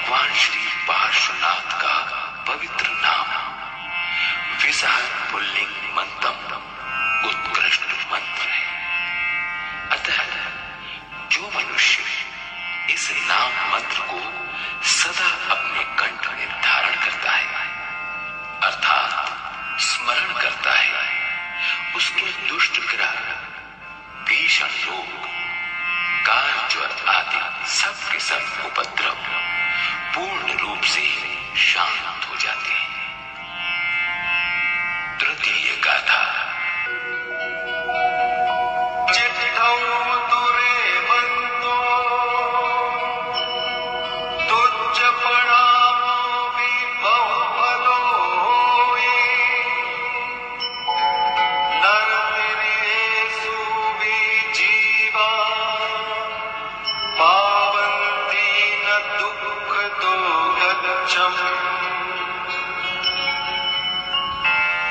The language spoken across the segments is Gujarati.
भगवान श्री पार्श्वनाथ का पवित्र नाम विसह पुल्लिंग मंत्रम उत्कृष्ट मंत्र है। अतः जो मनुष्य इस नाम मंत्र को सदा अपने कंठ में धारण करता है अर्थात स्मरण करता है, उसके दुष्ट ग्रह, भीषण रोग, काल ज्वर आदि सब के सब उपद्रव पूर्ण रूप से शांत हो जाते हैं। तृतीय गाथा।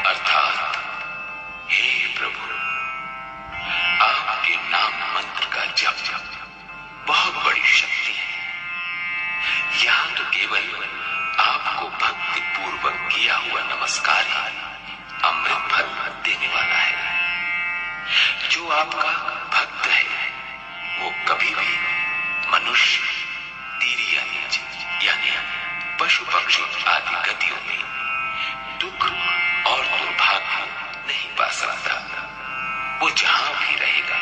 अर्थात हे प्रभु, आपके नाम मंत्र का जप बहुत बड़ी शक्ति है। यहां तो केवल आपको भक्ति पूर्वक किया हुआ नमस्कार ही अमृत फल देने वाला है। जो आपका भक्त है वो कभी भी मनुष्य, तीर्य यानी पशु पक्षी आदि गतियों में दुख और दुर्भाग्य नहीं पा सकता। वो जहां भी रहेगा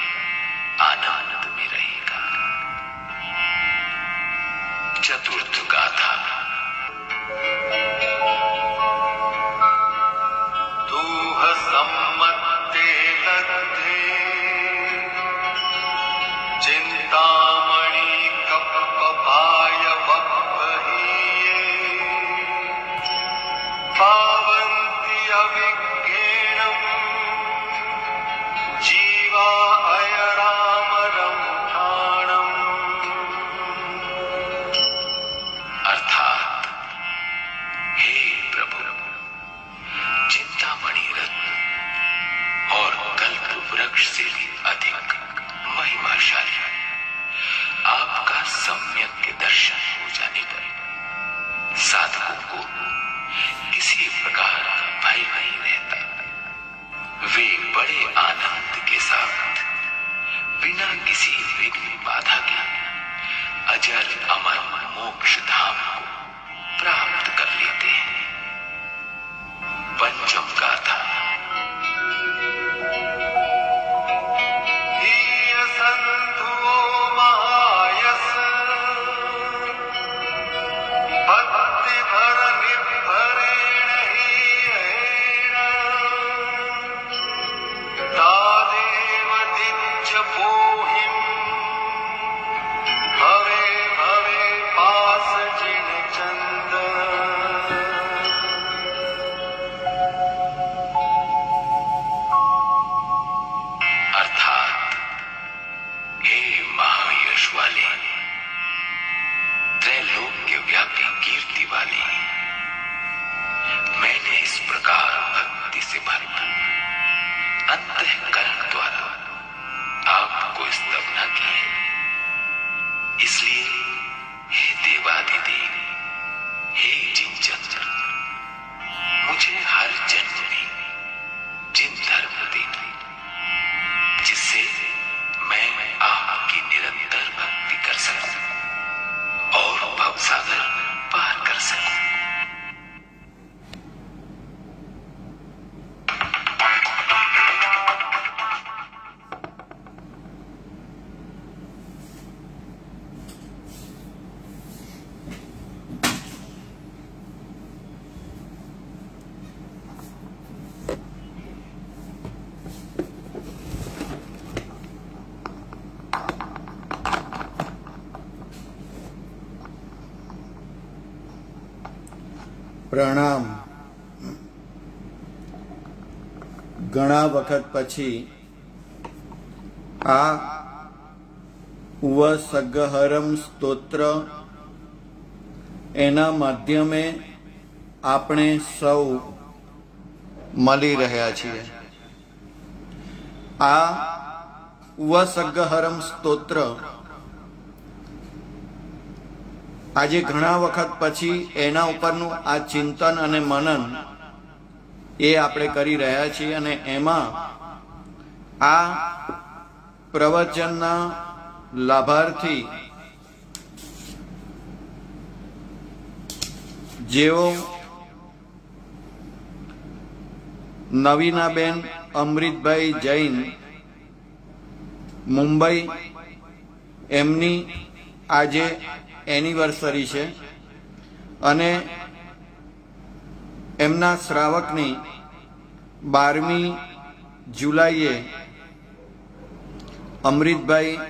आनंद में रहेगा। चतुर्थ गाथा। तूह सम्मते लब्धे चिंतामणि कपपाय पावन्ति अविज्ञेयम् जीवा अयरामरं ठाणम्। अर्थात हे प्रभु, चिंतामणि रत्न और कल्प वृक्ष से भी अधिक महिमाशाली आपका सम्यक के दर्शन हो जाने पर साधकों को किसी प्रकार का भय नहीं रहता। वे बड़े आनंद के साथ बिना किसी विघ्न बाधा के अजर अमर मोक्ष धाम को प्राप्त कर लेते हैं। पंचम गाथा। मैंने इस प्रकार भक्ति से भरपूर अंतःकरण द्वारा आपको स्तवना की है। इसलिए हे देवाधिदेव, हे जिनचंद्र, मुझे हर जन्म में जिन धर्म देना जिससे मैं आपकी निरंतर भक्ति कर सकूं और भवसागर पार कर सकूं। પ્રણામ. ઘણા વખત પછી આ ઉવસગહરમ સ્તોત્ર એના માધ્યમે આપણે સૌ મળી રહ્યા છીએ. આ ઉવસગહરમ સ્તોત્ર આજે ઘણા વખત પછી એના ઉપરનું આ ચિંતન અને મનન એ આપણે કરી રહ્યા છીએ અને એમાં આ પ્રવચનના લાભાર્થી જેઓ નવીનાબેન અમૃતભાઈ જૈન મુંબઈ, એમની આજે એનિવર્સરી છે અને એમના શ્રાવકની 12મી જુલાઈએ અમૃતભાઈ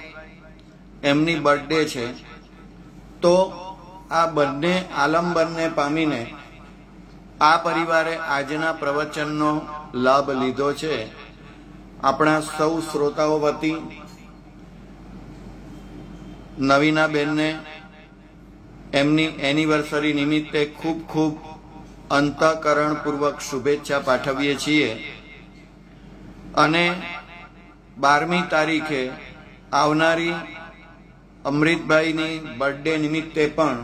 એમની બર્થડે છે. તો આ બંને આલંબનને પામીને આ પરિવારે આજના પ્રવચનનો લાભ લીધો છે. આપણા સૌ શ્રોતાઓ વતી નવીનાબેનને એમની એનિવર્સરી નિમિત્તે ખૂબ ખૂબ અંતઃકરણપૂર્વક શુભેચ્છા પાઠવીએ છીએ અને 12મી તારીખે આવનારી અમૃતભાઈની બર્થડે નિમિત્તે પણ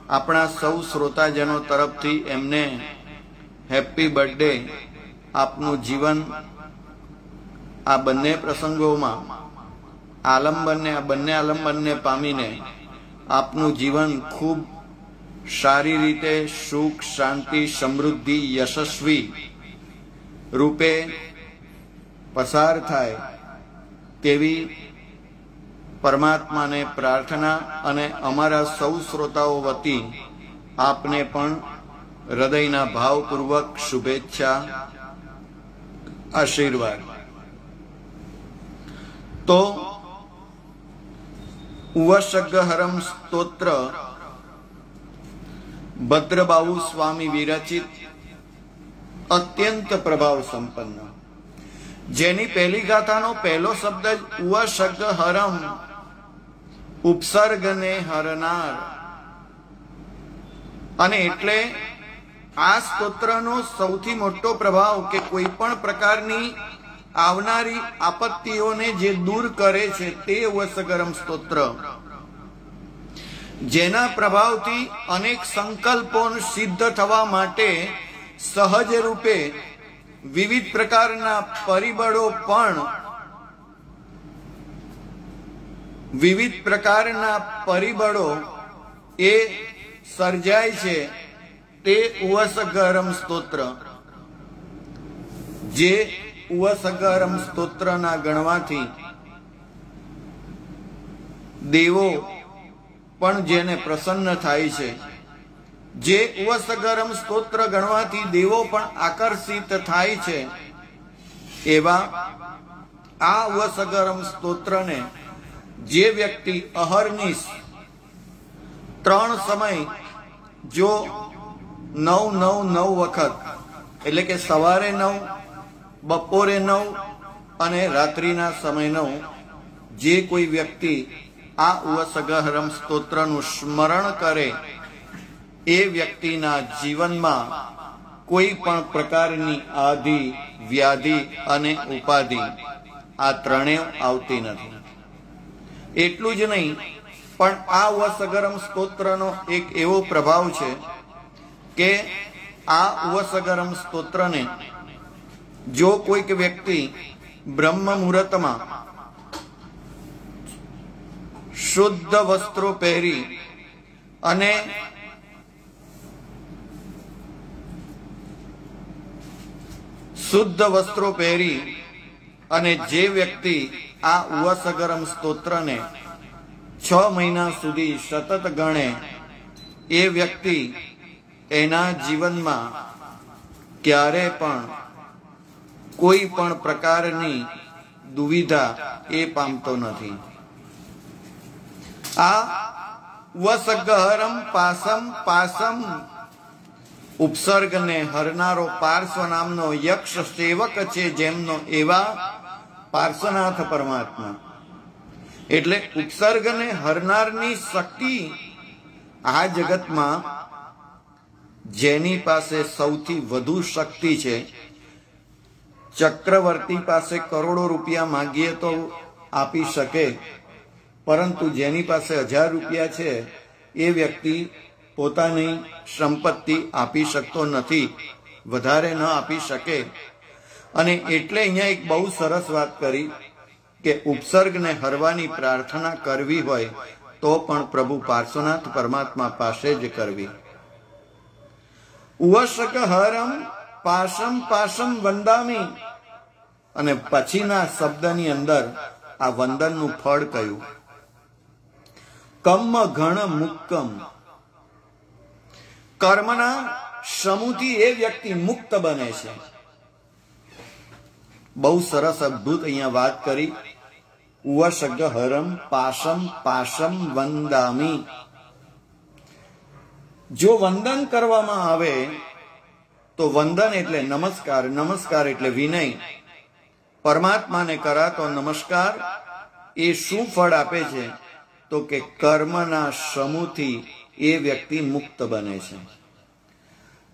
આપણા સૌ શ્રોતાજનો તરફથી એમને હેપી બર્થડે. આપનું જીવન આ બંને પ્રસંગોમાં આ બંને આલંબનને પામીને આપનું જીવન ખૂબ સારી રીતે સુખ, શાંતિ, સમૃદ્ધિ, યશસ્વી રૂપે પસાર થાય તેવી પરમાત્માને પ્રાર્થના અને અમારા સૌ શ્રોતાઓ વતી આપને પણ હૃદયના ભાવપૂર્વક શુભેચ્છા, આશીર્વાદ. તો ઉવસગ્ગહરમ સ્તોત્ર ભદ્રબાહુ સ્વામી વિરચિત અત્યંત પ્રભાવ સંપન્ન, જેની પહેલી ગાથાનો પહેલો શબ્દ જ ઉવસગ્ગહરમ, ઉપસર્ગને હરનાર. અને એટલે આ સ્તોત્રનો સૌથી મોટો પ્રભાવ કે કોઈ પણ પ્રકારની આવનારી આપત્તિઓને જે દૂર કરે છે તે ઉવસગ્ગહરમ સ્તોત્ર, જેના પ્રભાવથી અનેક સંકલ્પો સિદ્ધ થવા માટે સહજ રૂપે વિવિધ પ્રકારના પરિબળો એ સર્જાય છે. તે ઉવસગ્ગહરમ સ્તોત્ર, જે ઉવસગ્ગહરમ સ્તોત્રના ગણવાથી દેવો પણ જેને પ્રસન્ન થાય છે, જે ઉવસગ્ગહરમ સ્તોત્ર ગણવાથી દેવો પણ આકર્ષિત થાય છે, એવા આ ઉવસગ્ગહરમ સ્તોત્રને જે વ્યક્તિ અહર્નિશ 3 સમય જો 9 વખત, એટલે કે સવારે 9, બપોરે 9 અને રાત્રિના સમય 9, જે કોઈ વ્યક્તિ આ ઉવસગ્ગહરમ સ્તોત્રનું સ્મરણ કરે એ વ્યક્તિના જીવનમાં કોઈ પણ પ્રકારની આધિ, વ્યાધિ અને ઉપાધિ આ ત્રણેય આવતી નથી. એટલું જ નહીં, પણ આ ઉવસગ્ગહરમ સ્તોત્રનો એક એવો પ્રભાવ છે કે આ ઉવસગ્ગહરમ સ્તોત્રને જો કોઈક વ્યક્તિ બ્રહ્મ મુહૂર્તમાં શુદ્ધ વસ્ત્રો પહેરી અને જે વ્યક્તિ આ ઉવસગ્ગહરમ સ્તોત્રને 6 મહિના સુધી સતત ગણે, એ વ્યક્તિ એના જીવનમાં ક્યારે પણ કોઈ પણ પ્રકારની દુવિધા એ પામતો નથી. આ ઉવસગ્ગહરમ પાસમ ઉપસર્ગને હરનારો પાર્શ્વ નામનો યક્ષ સેવક છે, જેમનો એવા પાર્શ્વનાથ પરમાત્મા. એટલે ઉપસર્ગને હરનારની શક્તિ આ જગતમાં જેની પાસે સૌથી વધુ શક્તિ છે, ચક્રવર્તી પાસે કરોડો રૂપિયા માંગીએ તો આપી શકે, પરંતુ જેની પાસે 1000 રૂપિયા છે એ વ્યક્તિ પોતાની સંપત્તિ આપી શકતો નથી, વધારે ન આપી શકે. અને એટલે અહીંયા એક બહુ સરસ વાત કરી કે ઉપસર્ગને હરવાની પ્રાર્થના કરવી હોય તો પણ પ્રભુ પાર્શ્વનાથ પરમાત્મા પાસે જ કરવી. ઉવસક હરમ પાશમ પાશમ વંદામી. અને પછીના શબ્દની અંદર આ વંદનનું ફળ કયું? કમ્મ ઘણ મુક્કમ. કર્મના સમૂહથી એ વ્યક્તિ મુક્ત બને છે. બહુ સરસ અદ્ભુત અહીંયા વાત કરી. ઉવસગ હરમ પાશમ પાશમ વંદામી. જો વંદન કરવામાં આવે તો વંદન એટલે નમસ્કાર, નમસ્કાર એટલે વિનય. પરમાત્માને કરાતો નમસ્કાર એ શું ફળ આપે છે? તો કે કર્મના સમૂહથી એ વ્યક્તિ મુક્ત બને છે.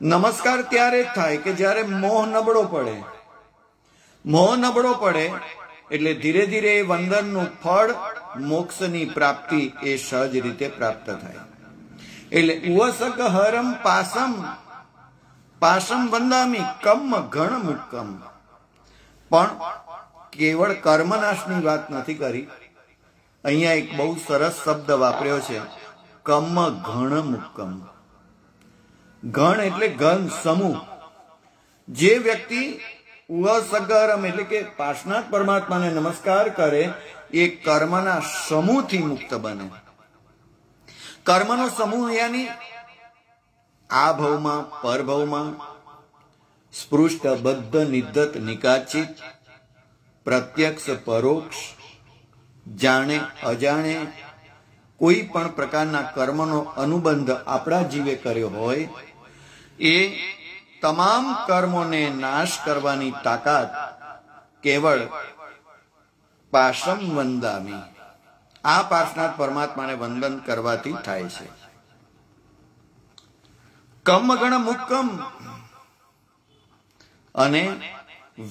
નમસ્કાર ત્યારે જ થાય કે જ્યારે મોહ નબળો પડે. મોહ નબળો પડે એટલે ધીરે ધીરે એ વંદનનું ફળ, મોક્ષની પ્રાપ્તિ એ સહજ રીતે પ્રાપ્ત થાય. એટલે ઉવસક હરમ પાસમ પાસમ વંદામી કમ્મ ઘણ મુક્કમ. પણ કેવળ કર્મનાશની વાત નથી કરી. અહીંયા એક બહુ સરસ શબ્દ વાપર્યો છે, કમ્મ ઘણ મુક્કમ. ઘણ એટલે ઘન, સમૂહ. જે વ્યક્તિ ઉવસગરમ એટલે કે પાર્શ્વનાથ પરમાત્માને નમસ્કાર કરે એ કર્મના સમૂહથી મુક્ત બને. કર્મનો સમૂહ યાની આ ભવમાં, પરભવમાં સ્પૃષ્ટ, બદ્ધ, નિધત, નિકાચિત, પ્રત્યક્ષ, પરોક્ષ, જાણે અજાણે કોઈ પણ પ્રકારના કર્મનો અનુબંધ આપણા જીવે કર્યો હોય એ તમામ કર્મોને નાશ કરવાની તાકાત કેવળ પાશમ વંદામી, આ પાર્શ્વનાથ પરમાત્માને વંદન કરવાથી થાય છે. કમ્મ ગણ મુક્કમ અને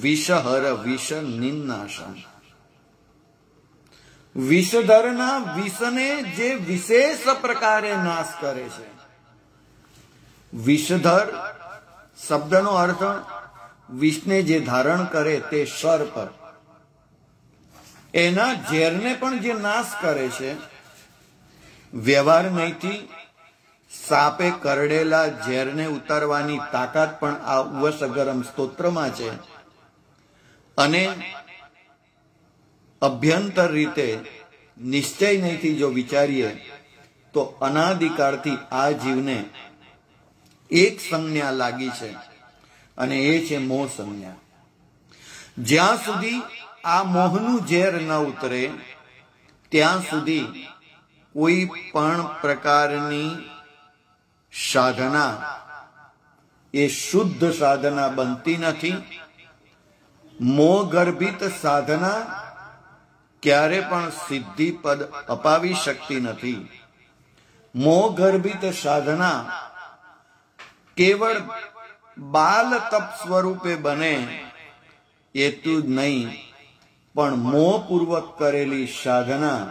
વિષહર વિષ નિનાશમ. વિષધરના વિષને જે વિશેષ પ્રકારે નાશ કરે છે. વિષધર શબ્દનો અર્થ વિષને જે ધારણ કરે તે સર્પ, એના ઝેરને પણ જે નાશ કરે છે. વ્યવહાર નહીંથી સાપે કરડેલા ઝેરને ઉતારવાની તાકાત પણ આ ઉવસગરમ સ્તોત્રમાં છે. અને અભ્યંતર રીતે નિશ્ચય નહીંથી જો વિચારીએ તો અનાદિકાળથી આ જીવને એક સંજ્ઞા લાગી છે અને એ છે મોહ સંજ્ઞા. જ્યાં સુધી આ મોહનું ઝેર ન ઉતરે ત્યાં સુધી કોઈ પણ પ્રકારની સાધના એ શુદ્ધ સાધના બનતી નથી. મોહ ગર્ભિત સાધના ક્યારે પણ સિદ્ધિ પદ અપાવી શકતી નથી. મોહ ગર્ભિત સાધના કેવળ બાલ તપ સ્વરૂપે બને એટલું જ નહીં, પણ મોહપૂર્વક કરેલી સાધના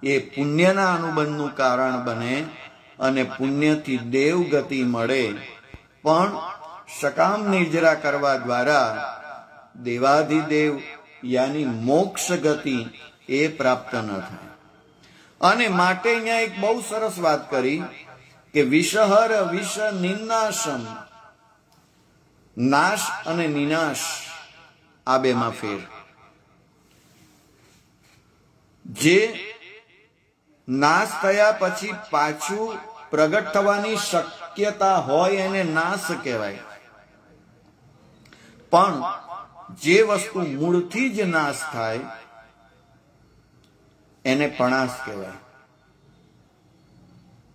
એ પુણ્યના અનુબંધનું કારણ બને અને પુણ્યથી દેવગતિ મળે. પણ સકામ નિર્જરા કરવા દ્વારા દેવાધિદેવ યાની મોક્ષ ગતિ એ પ્રાપ્ત ન થાય. અને માટે અહીંયા એક બહુ સરસ વાત કરી કે વિષહર વિષ નિનાશમ. નાશ અને નિનાશ આ બેમાં ફેર. જે નાશ થયા પછી પાછું પ્રગટ થવાની શક્યતા હોય એને નાશ કહેવાય. પણ જે વસ્તુ મૂળથી જ નાશ થાય એને પણાશ કહેવાય,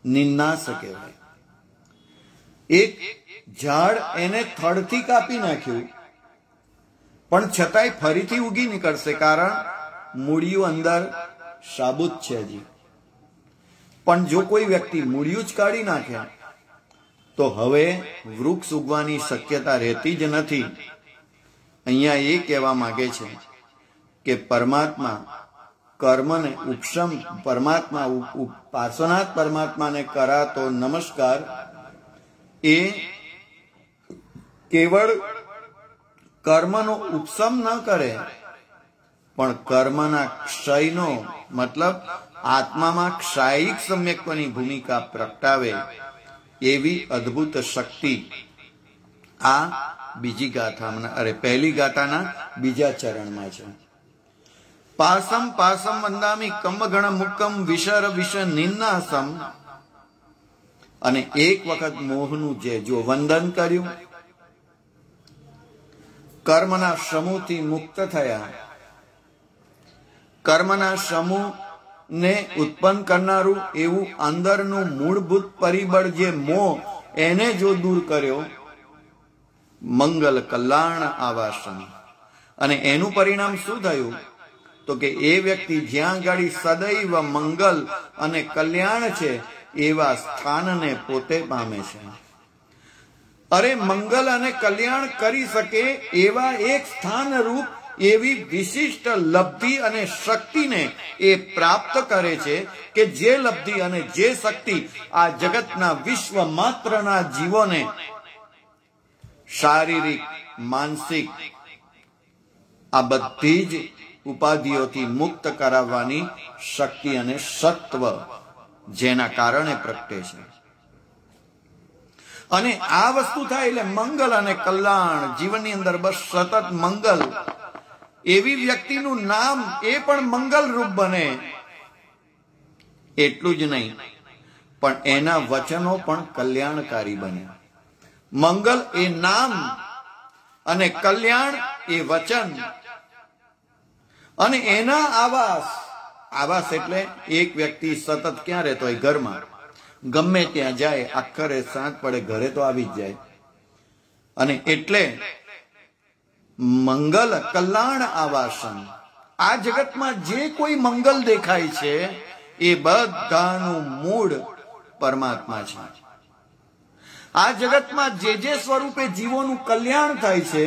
નિનાશ કહેવાય. એક ઝાડ એને થડથી કાપી નાખ્યું પણ છતાંય ફરીથી ઉગી નીકળશે, કારણ મૂળિયું અંદર સાબુત છે હજી. પણ જો કોઈ વ્યક્તિ મૂળિયું જ કાઢી નાખે તો હવે વૃક્ષ ઉગવાની શક્યતા રહેતી જ નથી. અહીંયા એ કહેવા માંગે છે કે પરમાત્મા કર્મને ઉપશમ પરમાત્મા પાર્શ્વનાથ પરમાત્માને કરાતો નમસ્કાર એ કેવળ કર્મનો ઉપશમ ન કરે, પણ કર્મના ક્ષયનો મતલબ આત્મામાં ક્ષાયિક સમ્યક્ત્વની ભૂમિકા પ્રગટાવે એવી અદ્ભુત શક્તિ આ બીજી ગાથામાં પહેલી ગાથાના બીજા ચરણમાં છે. પાસમ પાસમ વંદામી કમગણ મુક્કમ વિશર વિશ નિન્નાસમ. અને એક વખત મોહનું જે જો વંદન કર્યું, કર્મના સમૂહથી મુક્ત થયા, કર્મના સમૂહને ઉત્પન્ન કરનારું એવું અંદરનું મૂળભૂત પરિબળ જે મોહ, એને જો દૂર કર્યો, મંગલ કલ્યાણ આવાસન. અને એનું પરિણામ શું થયું? તો કે એ વ્યક્તિ જ્યાં ગાડી સદૈવ મંગલ અને કલ્યાણ છે એવા સ્થાનને પોતે પામે છે. અરે મંગલ અને કલ્યાણ કરી શકે એવા એક સ્થાન રૂપ એવી વિશિષ્ટ લબ્ધિ અને શક્તિને એ પ્રાપ્ત કરે છે કે જે લબ્ધિ અને જે શક્તિ આ જગતના વિશ્વ માત્રના જીવોને શારીરિક, માનસિક આ બધી જ ઉપાધિઓથી મુક્ત કરાવવાની શક્તિ અને સત્વ જેના કારણે પ્રગટે છે. અને આ વસ્તુ થાય એટલે મંગલ અને કલ્યાણ જીવનની અંદર બસ સતત મંગલ. એવી વ્યક્તિનું નામ એ પણ મંગલ રૂપ બને. એટલું જ નહીં, પણ એના વચનો પણ કલ્યાણકારી બને. મંગલ એ નામ અને કલ્યાણ એ વચન. અને એના આવાસ, આવાસ એટલે એક વ્યક્તિ સતત ક્યાં રહેતો હોય? ઘરમાં. ગમે ત્યાં જાય, આખરે સાંજ પડે ઘરે તો આવી જ જાય. અને એટલે મંગલ કલ્યાણ આવાસન. આ જગતમાં જે કોઈ મંગલ દેખાય છે એ બધાનું મૂળ પરમાત્મા છે. આ જગતમાં જે જે સ્વરૂપે જીવોનું કલ્યાણ થાય છે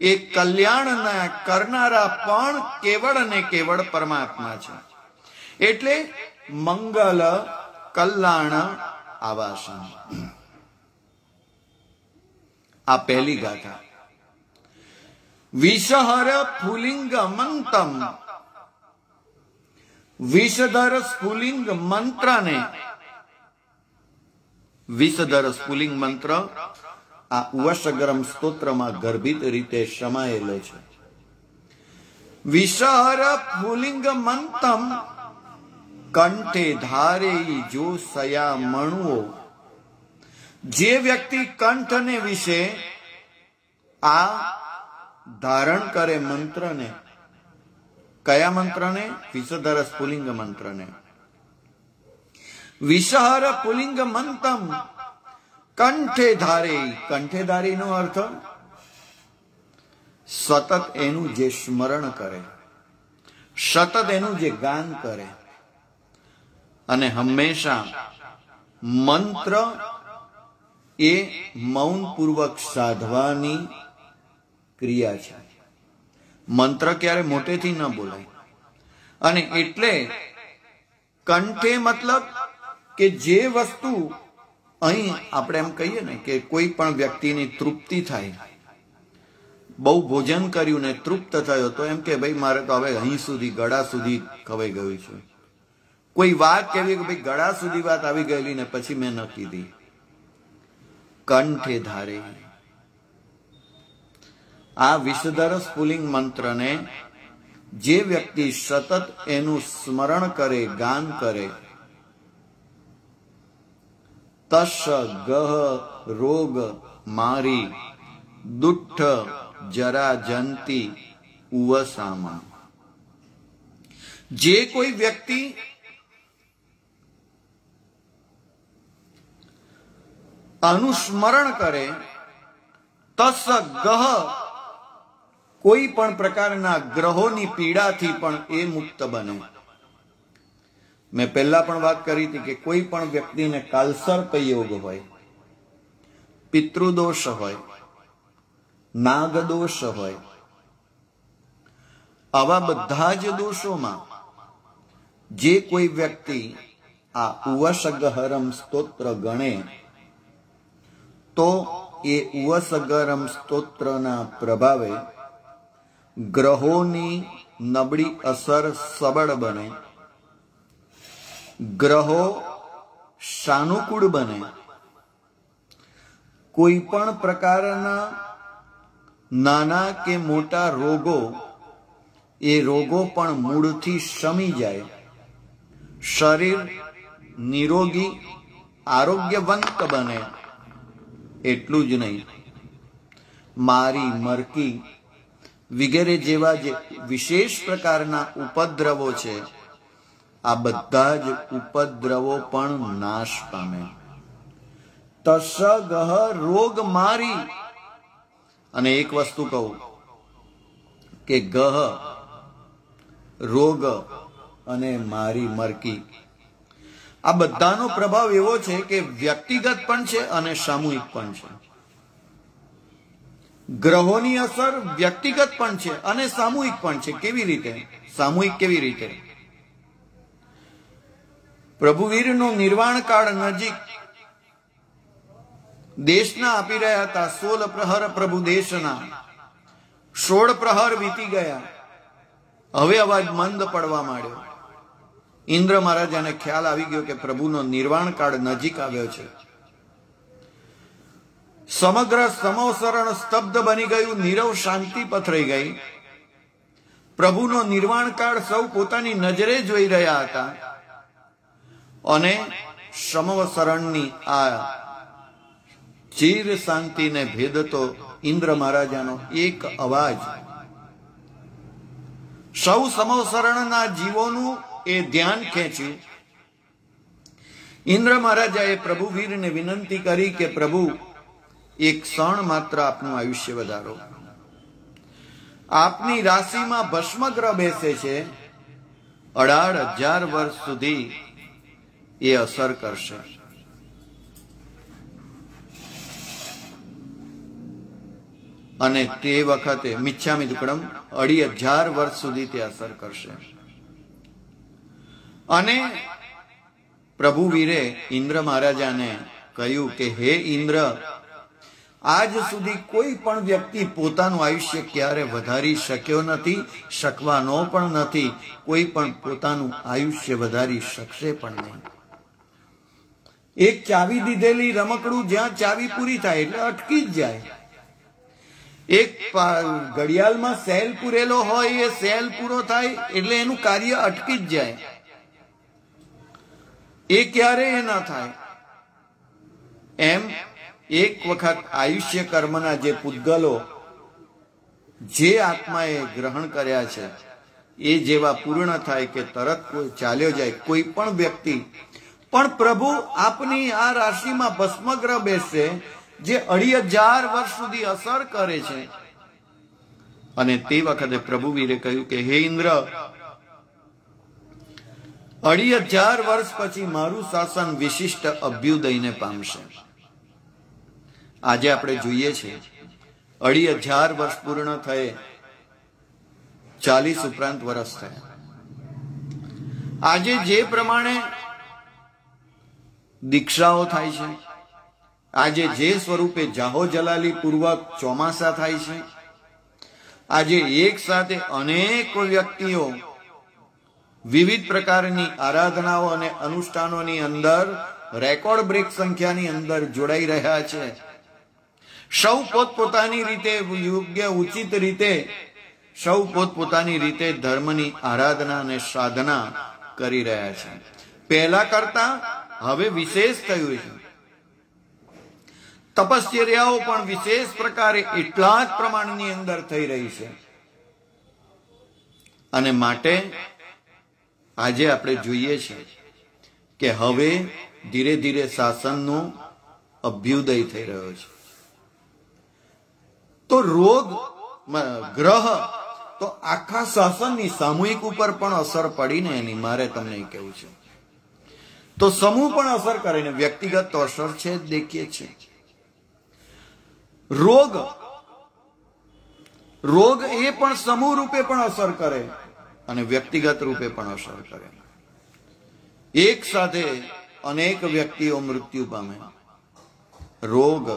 એ કલ્યાણના કરનારા પણ કેવળ અને કેવળ પરમાત્મા છે. એટલે મંગલ કલ્યાણ આવાસન. આ પહેલી ગાથા. વિષહર સ્ફુલિંગ મંતમ. વિષધર સ્ફુલિંગ મંત્રને, વિષધર સ્ફુલિંગ મંત્ર આ ઉવશગ્રમ સ્તોત્રમાં ગર્ભિત રીતે સમાયેલો છે. વિષહર સ્ફુલિંગ મંતમ કંઠે ધારે જો સયા મણુઓ. જે વ્યક્તિ કંઠને વિશે આ ધારણ કરે મંત્રને, કયા મંત્રને? વિષધર સ્ફુલિંગ મંત્રને. વિષહર પુલિંગ મંતમ કંઠે ધારે. કંઠે ધારી નો અર્થ સતત એનું જે સ્મરણ કરે, સતત એનું જે ગાન કરે. અને હંમેશા મંત્ર એ મૌન પૂર્વક સાધવાની ક્રિયા છે. મંત્ર ક્યારે મોટેથી ન બોલાય. અને એટલે કંઠે મતલબ કે જે વસ્તુ અહીં આપણે એમ કહીએ ને કે કોઈ પણ વ્યક્તિની તૃપ્તિ થાય, બહુ ભોજન કર્યું ને તૃપ્ત થયો તો એમ કે ભાઈ મારે તો હવે અહીં સુધી ગળા સુધી ખવાઈ ગયું છે. કોઈ વાત કહેવી કે ભાઈ ગળા સુધી વાત આવી ગયેલી ને પછી મેં ન કીધી. કંઠે ધારે. આ વિષધર સ્ફુલિંગ મંત્રને જે વ્યક્તિ સતત એનું સ્મરણ કરે, ગાન કરે, તસ ગહ રોગ મારી દુઠ્ઠ જરા જંતી ઉવસામા. જે કોઈ વ્યક્તિ અનુસ્મરણ કરે, તસ ગહ કોઈ પણ પ્રકારના ગ્રહોની પીડાથી પણ એ મુક્ત બને. મેં પહેલા પણ વાત કરી હતી કે કોઈ પણ વ્યક્તિને કાલસર્પ યોગ હોય, પિતૃદોષ હોય, નાગદોષ હોય, આવા બધા જ દોષોમાં જે કોઈ વ્યક્તિ આ ઉવસગહરમ સ્તોત્ર ગણે તો એ ઉવસગહરમ સ્તોત્રના પ્રભાવે ગ્રહોની નબળી અસર સબળ બને, ગ્રહો સાનુકૂળ બને, કોઈ પણ પ્રકારના નાના કે મોટા રોગો એ રોગો પણ મૂળથી શમી જાય, શરીર નિરોગી આરોગ્યવંત બને. એટલું જ નહીં, મારી, મરકી વગેરે જેવા જે વિશેષ પ્રકારના ઉપદ્રવો છે આ બધા જ ઉપદ્રવો પણ નાશ પામે. તસ ગહ રોગ મારી. અને એક વસ્તુ કહું કે ગહ રોગ અને મારી, મરકી આ બધાનો પ્રભાવ એવો છે કે વ્યક્તિગત પણ છે અને સામૂહિક પણ છે. ગ્રહોની અસર વ્યક્તિગત પણ છે અને સામૂહિક પણ છે. કેવી રીતે? સામૂહિક કેવી રીતે? પ્રભુવીરનો નિર્વાણ કાળ નજીક દેશના આપી રહ્યા હતા. 16 પ્રહર પ્રભુ દેશના. 16 પ્રહર વીતી ગયા. હવે અવાજ મંદ પડવા માંડ્યો. ઇન્દ્ર મહારાજાને ખ્યાલ આવી ગયો કે પ્રભુનો નિર્વાણ કાળ નજીક આવ્યો છે. સમગ્ર સમોસરણ સ્તબ્ધ બની ગયું, નીરવ શાંતિ પથરાઈ ગઈ. પ્રભુનો નિર્વાણ કાળ સૌ પોતાની નજરે જોઈ રહ્યા હતા અને સમવસરણની આ ચીર શાંતિને ભેદતો ઇન્દ્ર મહારાજાનો એક અવાજ સૌ સમવસરણના જીવોનું એ ધ્યાન ખેંચ્યું. ઇન્દ્ર મહારાજાએ પ્રભુવીરને વિનંતી કરી કે પ્રભુ, એક ક્ષણ માત્ર આપનું આયુષ્ય વધારો. આપની રાશિમાં ભસ્મગ્રહ બેસે છે. 18,000 વર્ષ સુધી એ અસર કરશે. અને તે વખતે મિચ્છામિ દુક્કડમ 2,500 વર્ષ સુધી તે અસર કરશે. અને પ્રભુવીરે ઇન્દ્ર મહારાજાને કહ્યું કે હે ઇન્દ્ર, આજ સુધી કોઈ પણ વ્યક્તિ પોતાનું આયુષ્ય ક્યારે વધારી શક્યો નથી, શકવાનો પણ નથી. કોઈ પણ પોતાનું આયુષ્ય વધારી શકશે પણ નહીં. એક ચાવી દીધેલી રમકડું જ્યાં ચાવી પૂરી થાય એટલે અટકી જ જાય. એક ઘડિયાળમાં સેલ પૂરેલો હોય, એ સેલ પૂરો થાય એટલે એનું કાર્ય અટકી જ જાય. એ ક્યારેય ના થાય. એમ એક વખત આયુષ્ય કર્મના જે પૂતગલો જે આત્માએ ગ્રહણ કર્યા છે એ જેવા પૂર્ણ થાય કે તરત કોઈ ચાલ્યો જાય. કોઈ પણ વ્યક્તિ પણ પ્રભુ આપની આ રાશિમાં ભસ્મગ્રહ બેસશે જે 2,500 વર્ષ સુધી અસર કરે છે. અને તે વખતે પ્રભુવીરે કહ્યું કે હે ઇન્દ્ર, 2,500 વર્ષ પછી મારું શાસન વિશિષ્ટ અભ્યુદયને પામશે. આજે આપણે જોઈએ છીએ 2,500 વર્ષ પૂર્ણ થયે, 40 ઉપરાંત વર્ષ થયા. આજે જે પ્રમાણે દીક્ષાઓ થાય છે, આજે જે સ્વરૂપે જાહો જલાલી પૂર્વક ચોમાસા થાય છે, આજે એક સાથે અનેક વ્યક્તિઓ વિવિધ પ્રકારની આરાધનાઓ અને અનુષ્ઠાનોની અંદર રેકોર્ડ બ્રેક સંખ્યાની અંદર જોડાઈ રહ્યા છે. સૌ પોતપોતાની રીતે યોગ્ય ઉચિત રીતે સૌ પોતપોતાની રીતે ધર્મની આરાધના અને સાધના કરી રહ્યા છે. પહેલા કરતા હવે વિશેષ થયું છે. તપશ્ચર્યાઓ પણ વિશેષ પ્રકારે એટલા જ પ્રમાણની અંદર થઈ રહી છે. અને માટે આજે આપણે જોઈએ છીએ કે હવે ધીરે ધીરે શાસનનો અભ્યુદય થઈ રહ્યો છે. તો રોગ ગ્રહ તો આખા શાસનની સામૂહિક ઉપર પણ અસર પડીને એની મારે તમને કહેવું છે. તો સમૂહ પણ અસર કરે ને વ્યક્તિગત તો અસર છે જ દેખીએ છીએ. રોગ એ પણ સમૂહ રૂપે પણ અસર કરે અને વ્યક્તિગત રૂપે પણ અસર કરે. એક સાથે અનેક વ્યક્તિઓ મૃત્યુ પામે. રોગ,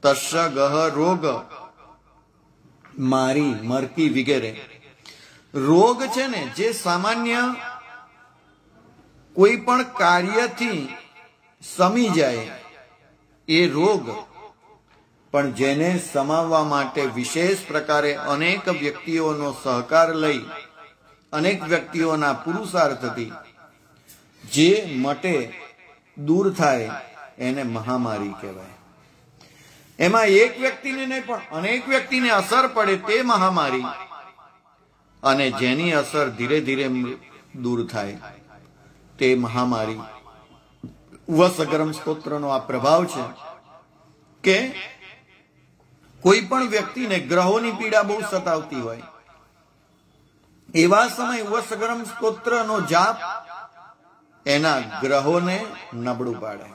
તસ્ય ગહ રોગ, મારી, મરકી વગેરે. રોગ છે ને જે સામાન્ય કોઈ પણ કાર્યથી સમી જાય એ રોગ, પણ જેને સમાવવા માટે વિશેષ પ્રકારે અનેક વ્યક્તિઓનો સહકાર લઈ અનેક વ્યક્તિઓના પુરુષાર્થથી જે મટે, દૂર થાય, એને મહામારી કહેવાય. એમાં એક વ્યક્તિને નહીં પણ અનેક વ્યક્તિને અસર પડે તે મહામારી, અને જેની અસર ધીરે ધીરે દૂર થાય તે મહામારી. વસગરમ સ્તોત્રનો આ પ્રભાવ છે કે કોઈ પણ વ્યક્તિને ગ્રહોની પીડા બહુ સતાવતી હોય, એવા સમય વસગરમ સ્તોત્રનો જાપ એના ગ્રહોને નબળું પાડે.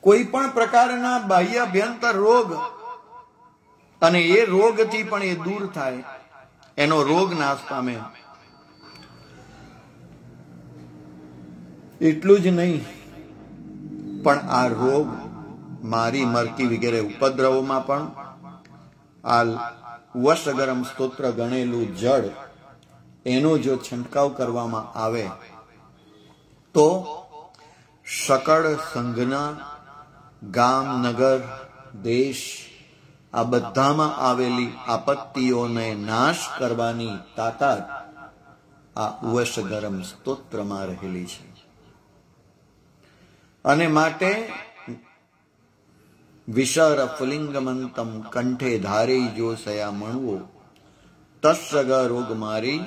કોઈ પણ પ્રકારના બાહ્યાભ્યંતર રોગ, અને એ રોગથી પણ એ દૂર થાય, એનો રોગ નાશ પામે. એટલું જ નહીં, પણ આ રોગ, મારી, મરકી વગેરે ઉપદ્રવોમાં પણ આ વસગરમ સ્તોત્ર ગણેલું જળ, એનો જો છંટકાવ કરવામાં આવે તો સકળ સંઘના ગામ, નગર, દેશ, આ બધામાં આવેલી આપત્તિઓને નાશ કરવાની તાકાત આ વસગરમ સ્તોત્રમાં રહેલી છે. અને માટે વિશર ફુલિંગમંતમ કંઠે ધારે જો સયા મણવો તસ્સગ રોગ મારી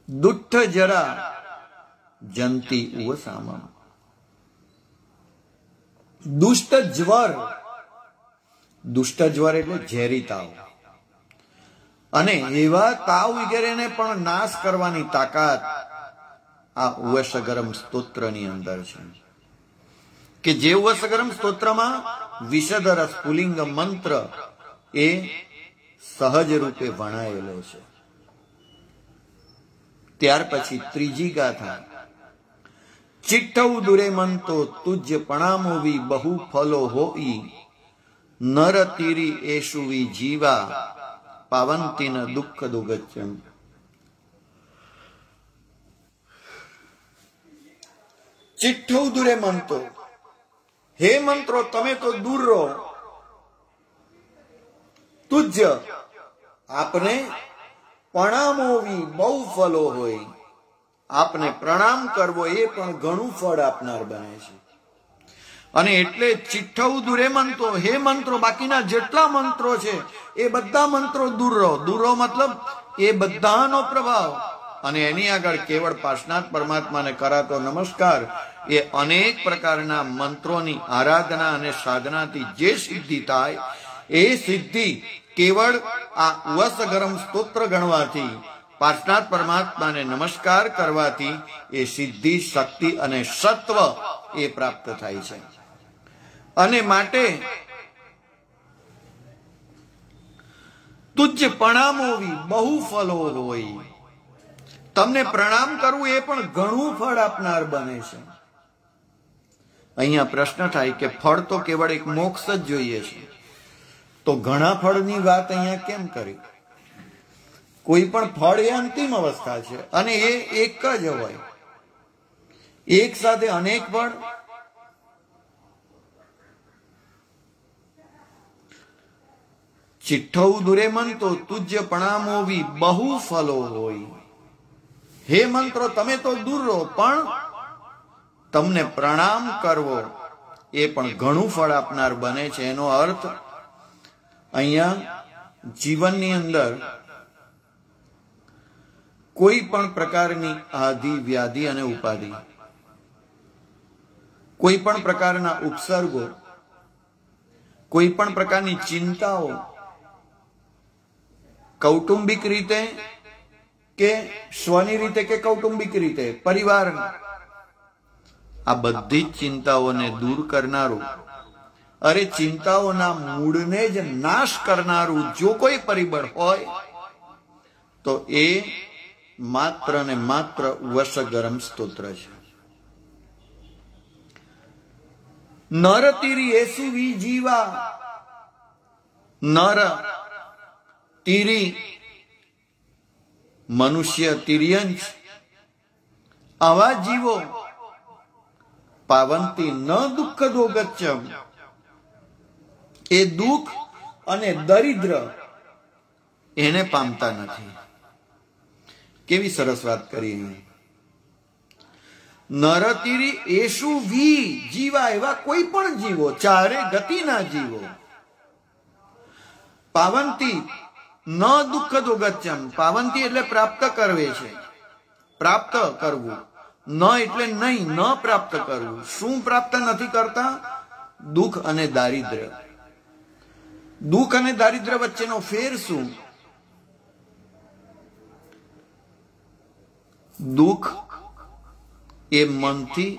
દુઠ્ઠ જરા જંતી ઉવસામ. દુષ્ટ જ્વર, દુષ્ટ જ્વર એટલે ઝેરી તાવ, અને એવા તાવ વગેરેને પણ નાશ કરવાની તાકાત આ વસગરમ સ્તોત્રની અંદર છે. કે જે વસગરમ સ્તોત્રમાં વિશદ રસ પુલિંગ મંત્ર એ સહજ રૂપે વણાયેલો છે. ત્યાર પછી ત્રીજી ગાથા, ચિઠ્ઠવ દુરે મંતો તુજ્ય પણામોવી બહુ ફલો હોઈ નર તીરી એશુવી જીવા પાવંતીન દુઃખ દુગચ્યમ. ચિઠ્ઠવ દુરે મંતો, હે મંત્રો તમે તો દૂર રહો. તુજ્ય, આપને પ્રણામોવી બહુ ફલો હોય, આપને પ્રણામ કરવો એ પણ ઘણું ફળ આપનાર બને છે. અને એટલે ચિઠ્ઠવ દુરે મંતો, હે મંત્રો, બાકીના જેટલા મંત્રો છે એ બધા મંત્રો દૂર રહો. દૂર રહો મતલબ એ બધાનો પ્રભાવ, અને એની આગળ કેવળ પાર્શનાથ પરમાત્માને કરાતો નમસ્કાર એ અનેક પ્રકારના મંત્રોની આરાધના અને સાધનાથી જે સિદ્ધિ થાય એ સિદ્ધિ કેવળ આ વસગરમ સ્તોત્ર ગણવાથી, પાર્શનાથ પરમાત્માને નમસ્કાર કરવાથી એ સિદ્ધિ, શક્તિ અને સત્વ એ પ્રાપ્ત થાય છે. અને માટે તુજ્ય પ્રણામોવી બહુ ફલો હોય, તમને પ્રણામ કરવું એ પણ ઘણું ફળ આપનાર બને છે. અહીંયા પ્રશ્ન થાય કે ફળ તો કેવળ એક મોક્ષ જ જોઈએ છે, તો ઘણા ફળની વાત અહીંયા કેમ કરી? કોઈ પણ ફળ એ અંતિમ અવસ્થા છે, અને એ એક જ હોય. એક સાથે અનેક ફળ, ચિઠ્ઠવ દુરે મંતો તુજ્ય પ્રણામોવી બહુ ફલો હોય. હે મંત્રો તમે તો દૂર રહો, પણ તમને પ્રણામ કરવો એ પણ ઘણું ફળ આપનાર બને છે. એનો અર્થ અહીંયા જીવનની અંદર કોઈ પણ પ્રકારની આધિ, વ્યાધિ અને ઉપાધિ, કોઈ પણ પ્રકારના ઉપસર્ગો, કોઈ પણ પ્રકારની ચિંતાઓ, કૌટુંબિક રીતે કે સ્વની રીતે કે કૌટુંબિક રીતે, પરિવાર, આ બધી જ ચિંતાઓને દૂર કરનારું, અરે ચિંતાઓના મૂળને જ નાશ કરનારું જો કોઈ પરિબળ હોય તો એ માત્ર ને માત્ર વશગરમ સ્તોત્ર છે. નર તીરી એસુવી જીવા, નર તીરી મનુષ્ય તિર્યંશ, આવા જીવો પાવંતી ન દુઃખ દોગચ્યમ, એ દુઃખ અને દરિદ્ર એને પામતા નથી. કેવી સરસ વાત કરી. નરતીરી એશુ વી જીવા, એવા કોઈ પણ જીવો, ચારે ગતિના જીવો, પાવંતી ન દુઃખ દોગચ્યમ, પાવંતી એટલે પ્રાપ્ત કરવે છે, પ્રાપ્ત કરવું, ન એટલે નહીં, ન પ્રાપ્ત કરવું. શું પ્રાપ્ત નથી કરતા? દુઃખ અને દારિદ્ર્ય. દુઃખ અને દારિદ્ર્ય વચ્ચેનો ફેર શું? દુઃખ એ મનથી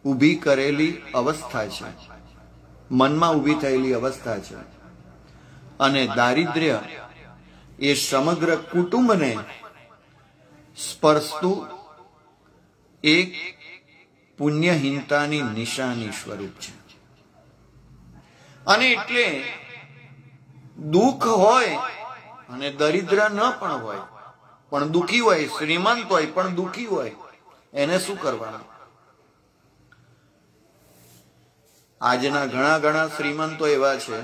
ઊભી કરેલી અવસ્થા છે, મનમાં ઊભી થયેલી અવસ્થા છે, અને દારિદ્ર્ય એ સમગ્ર કુટુંબને સ્પર્શતું એક પુણ્યહીનતાની નિશાની સ્વરૂપ છે. અને એટલે દુઃખ હોય અને દરિદ્ર ન પણ હોય, પણ દુઃખી હોય, શ્રીમંત હોય પણ દુઃખી હોય, એને શું કરવાનું? આજના ઘણા શ્રીમંતો એવા છે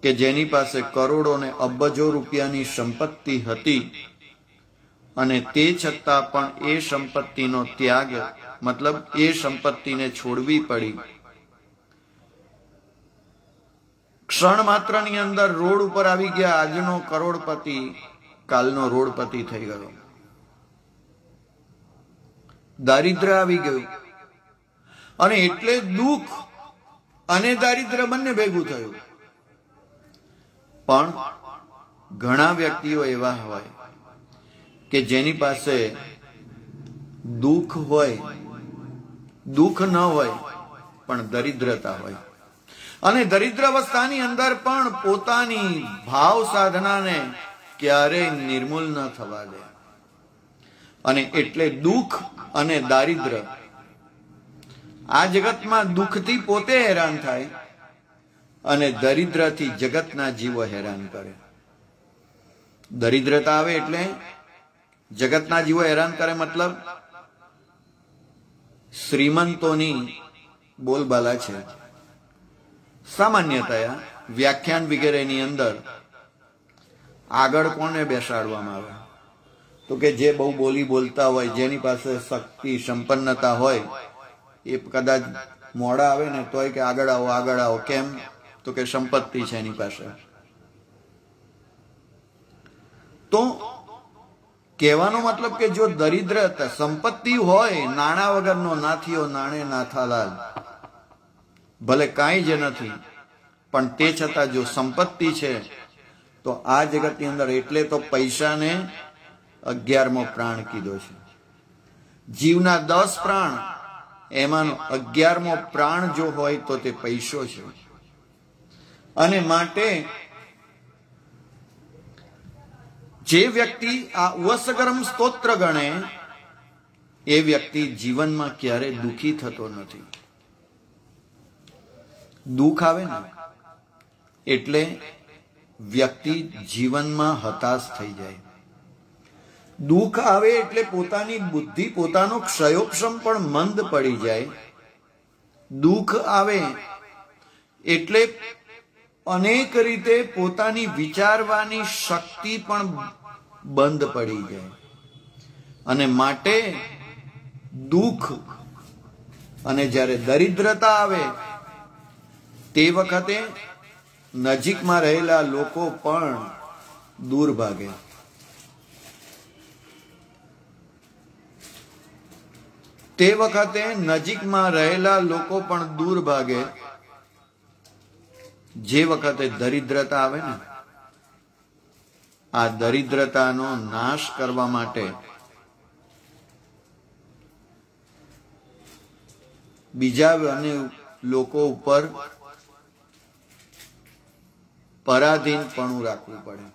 કે જેની પાસે કરોડો ને અબજો રૂપિયાની સંપત્તિ હતી અને તે છતાં પણ એ સંપત્તિનો ત્યાગ, મતલબ એ સંપત્તિને છોડવી પડી. ક્ષણ માત્રની અંદર રોડ ઉપર આવી ગયા. આજનો કરોડપતિ કાલનો રોડપતિ થઈ ગયો. દારિદ્ર આવી ગયું, અને એટલે દુઃખ અને દારિદ્ર બંને ભેગું થયું. પણ ઘણા વ્યક્તિઓ એવા હોય કે જેની પાસે દુઃખ હોય, દુઃખ ન હોય પણ દરિદ્રતા હોય, અને દરિદ્ર અવસ્થાની અંદર પણ પોતાની ભાવ સાધનાને ક્યારેય નિર્મૂલ ન થવા દે. અને એટલે દુઃખ અને દારિદ્ર, આ જગતમાં દુઃખથી પોતે હેરાન થાય અને દરિદ્રથી જગતના જીવો હેરાન કરે. દરિદ્રતા આવે એટલે જગતના જીવો હેરાન કરે, મતલબ શ્રીમંતોની બોલબાલા છે. સામાન્યતયા વ્યાખ્યાન વગેરેની અંદર આગળ કોને બેસાડવામાં આવે? તો કે જે બહુ બોલી બોલતા હોય, જેની પાસે શક્તિ સંપન્નતા હોય, એ કદાચ મોડા આવે ને તોય કે આગળ આવો, આગળ આવો. કેમ? તો કે સંપત્તિ છે એની પાસે. તો કહેવાનો મતલબ કે જો દરિદ્ર સંપત્તિ હોય, નાણા વગરનો નાથીઓ નાણે નાથાલાલ, ભલે કાંઈ જ નથી પણ તે છતાં જો સંપત્તિ છે તો આ જગતની અંદર, એટલે તો પૈસાને 11મો પ્રાણ કીધો છે. જીવના 10 પ્રાણ, એમાંનો 11મો પ્રાણ જો હોય તો તે પૈસો છે. અને માટે જે વ્યક્તિ આ વશગરમ સ્તોત્ર ગણે, એ વ્યક્તિ જીવનમાં ક્યારે દુઃખી થતો નથી. દુઃખ આવે ને એટલે વ્યક્તિ જીવનમાં હતાશ થઈ જાય. દુઃખ આવે એટલે પોતાની બુદ્ધિ, પોતાનો ક્ષયોક્ષમ પણ મંદ પડી જાય. દુઃખ આવે એટલે અનેક રીતે પોતાની વિચારવાની શક્તિ પણ બંધ પડી જાય. અને માટે દુઃખ અને જ્યારે દરિદ્રતા આવે તે વખતે નજીકમાં રહેલા લોકો પણ દૂર ભાગે. તે વખતે નજીકમાં રહેલા લોકો પણ દૂર ભાગે. જે વખતે દરિદ્રતા આવે ને, આ દરિદ્રતાનો નાશ કરવા માટે બીજા અને લોકો ઉપર પરાધીનપણું રાખવું પડે.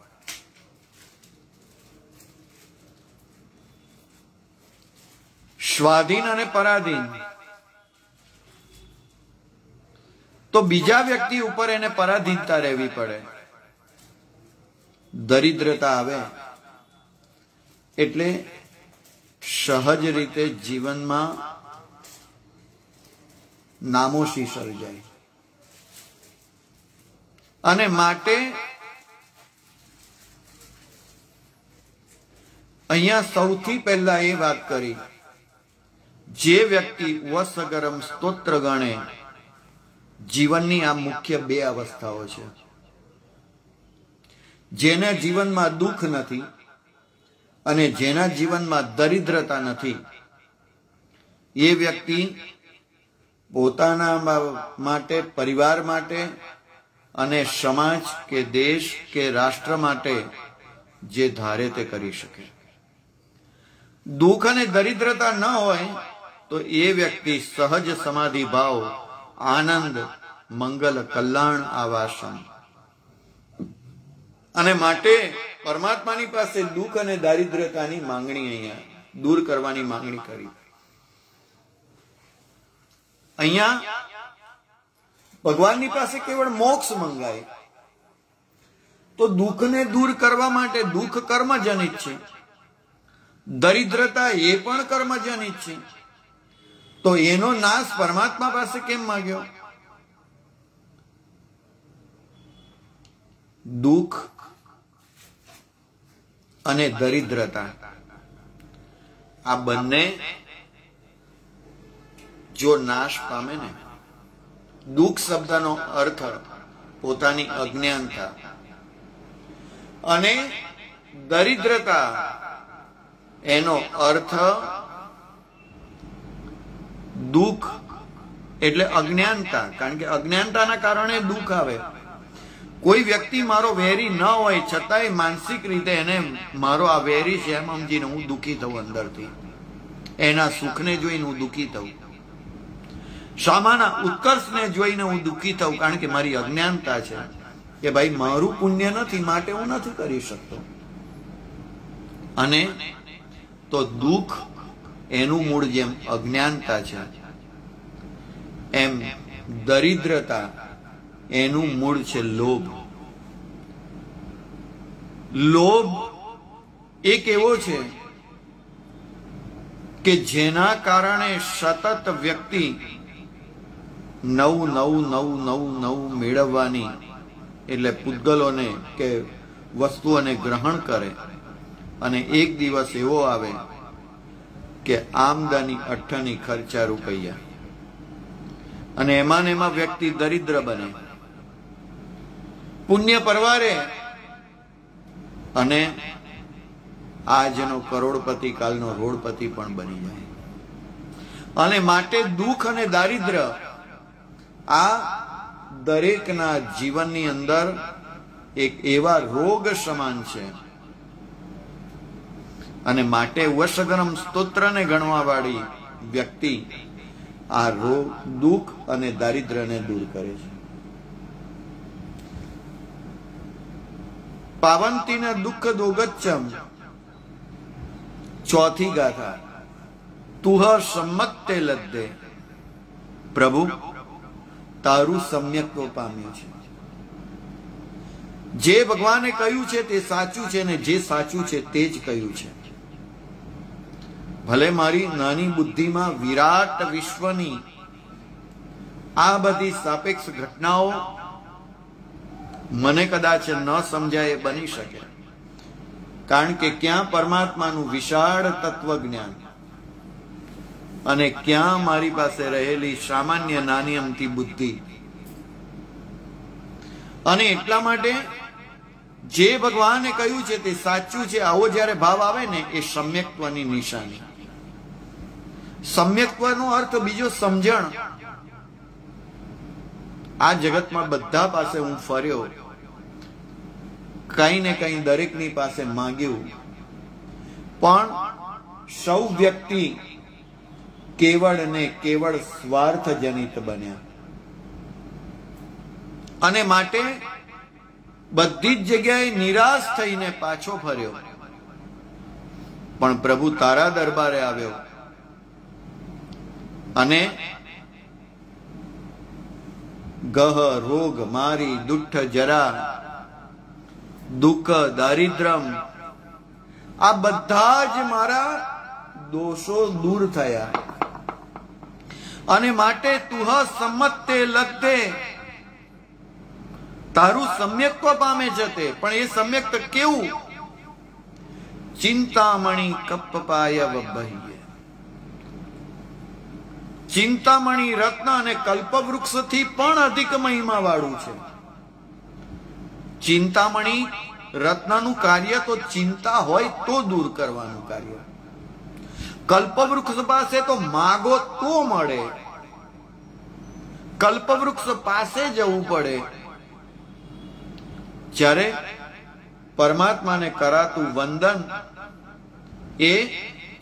સ્વાધીન અને પરાધીન, તો બીજા વ્યક્તિ ઉપર એને પરાધીનતા રહેવી પડે. દરિદ્રતા આવે એટલે સહજ રીતે જીવનમાં નામોશી સર્જાય. અને માટે અહીંયા સૌથી પહેલા એ વાત કરી, જે વ્યક્તિ વસગરમ સ્તોત્ર ગણે, જીવનની આ મુખ્ય બે અવસ્થાઓ છે. જેના જીવનમાં દુઃખ નથી અને જેના જીવનમાં દરિદ્રતા નથી, એ વ્યક્તિ પોતાના માટે, પરિવાર માટે અને સમાજ કે દેશ કે રાષ્ટ્ર માટે જે ધારે તે કરી શકે. દુઃખ અને દરિદ્રતા ન હોય તો એ વ્યક્તિ સહજ સમાધિ ભાવ, આનંદ, મંગલ, કલ્યાણ આવાસમ. અને માટે પરમાત્માની પાસે દુઃખ અને દારિદ્રતાની માંગણી અહીંયા દૂર કરવાની માંગણી કરી. અહીંયા ભગવાનની પાસે કેવળ મોક્ષ મંગાય. તો દુઃખને દૂર કરવા માટે દુઃખ કર્મજનિત છે, દરિદ્રતા એ પણ કર્મજનિત છે. તો એનો નાશ પરમાત્મા પાસે કેમ માંગ્યો? દુઃખ અને દરિદ્રતા આ બંને જો નાશ પામે ને, દુઃખ શબ્દનો અર્થ પોતાની અજ્ઞાનતા અને દરિદ્રતા એનો અર્થ દુઃખ એટલે અજ્ઞાનતા. કારણ કે અજ્ઞાનતાના કારણે દુઃખ આવે. કોઈ વ્યક્તિ મારો વેરી ન હોય છતાંય માનસિક રીતે એને મારો આ વેરી છે એમ સમજીને હું દુઃખી થઉં, અંદરથી એના સુખને જોઈને હું દુઃખી થઉં, સામાના ઉત્કર્ષને જોઈને હું દુઃખી થઉં. કારણ કે મારી અજ્ઞાનતા છે કે ભાઈ મારું પુણ્ય નથી, માટે હું નથી કરી શકતો. અને તો દુઃખ એનું મૂળ જેમ અજ્ઞાનતા છે, એમ દરિદ્રતા એનું મૂળ છે લોભ. લોભ એક એવો છે કે જેના કારણે સતત વ્યક્તિ નવું નવું નવું નવું નવું મેળવવાની, એટલે પૂતગલોને કે વસ્તુઓને ગ્રહણ કરે. અને એક દિવસ એવો આવે કે આમદની અઠ્ઠની ખર્ચા રૂપિયા, અને એમાં ને એમાં વ્યક્તિ દરિદ્ર બને, પુણ્ય પરવારે અને આજનો કરોડપતિ કાલનો રોડપતિ પણ બની જાય. અને માટે દુઃખ અને દારિદ્ર્ય આ દરેકના જીવનની અંદર એક એવા રોગ સમાન છે. અને માટે વશગરમ સ્તોત્રને ગણવા વાળી વ્યક્તિ આ રોગ, દુઃખ અને દારિદ્ર્યને દૂર કરે છે. પાવંતીને દુઃખ દોગચ્છમ, ચોથી ગાથા. તુહ સમ્મત્તે લદ્દે, પ્રભુ તારું સમ્યક્ત્વ પામ્યું છે. જે ભગવાને કહ્યું છે તે સાચું છે, ને જે સાચું છે તે જ કહ્યું છે. ભલે મારી નાની બુદ્ધિમાં વિરાટ વિશ્વની આ બધી સાપેક્ષ ઘટનાઓ મને કદાચ ન સમજાય, એ બની શકે. કારણ કે ક્યાં પરમાત્માનું વિશાળ તત્વજ્ઞાન અને ક્યાં મારી પાસે રહેલી સામાન્ય નાની અમથી બુદ્ધિ. અને એટલા માટે જે ભગવાને કહ્યું છે તે સાચું છે, આવો જયારે ભાવ આવે ને, એ સમ્યક્ત્વની નિશાની. સમ્યક્ત્વનો અર્થ બીજો સમજણ. આ જગતમાં બધા પાસે હું ફર્યો, કઈ ને કઈ દરેકની પાસે માંગ્યું, પણ સૌ વ્યક્તિ કેવળ ને કેવળ સ્વાર્થ જનિત બન્યા. અને માટે બધી જ જગ્યાએ નિરાશ થઈને પાછો ફર્યો. પણ પ્રભુ તારા દરબારે આવ્યો અને ગહ રોગ મારી દુઠ્ઠ જરા દુઃખ દારિદ્રમ, આ બધા જ મારા દોષો દૂર થયા. અને માટે તુહ સંમત્તે લબ્ધે, તારું સમ્યક્ત્વ પામે છે તે, પણ એ સમ્યક્ત કેવું? ચિંતામણી કપ્પાય વબ્બહીએ, ચિંતામણી રત્ન અને કલ્પવૃક્ષ થી પણ અધિક મહિમા વાળું છે. ચિંતામણી રત્નનું કાર્ય તો ચિંતા હોય તો દૂર કરવાનું કાર્ય. કલ્પવૃક્ષ પાસે તો માગો તો મળે, કલ્પવૃક્ષ પાસે જવું પડે. જ્યારે પરમાત્માને કરાતું વંદન એ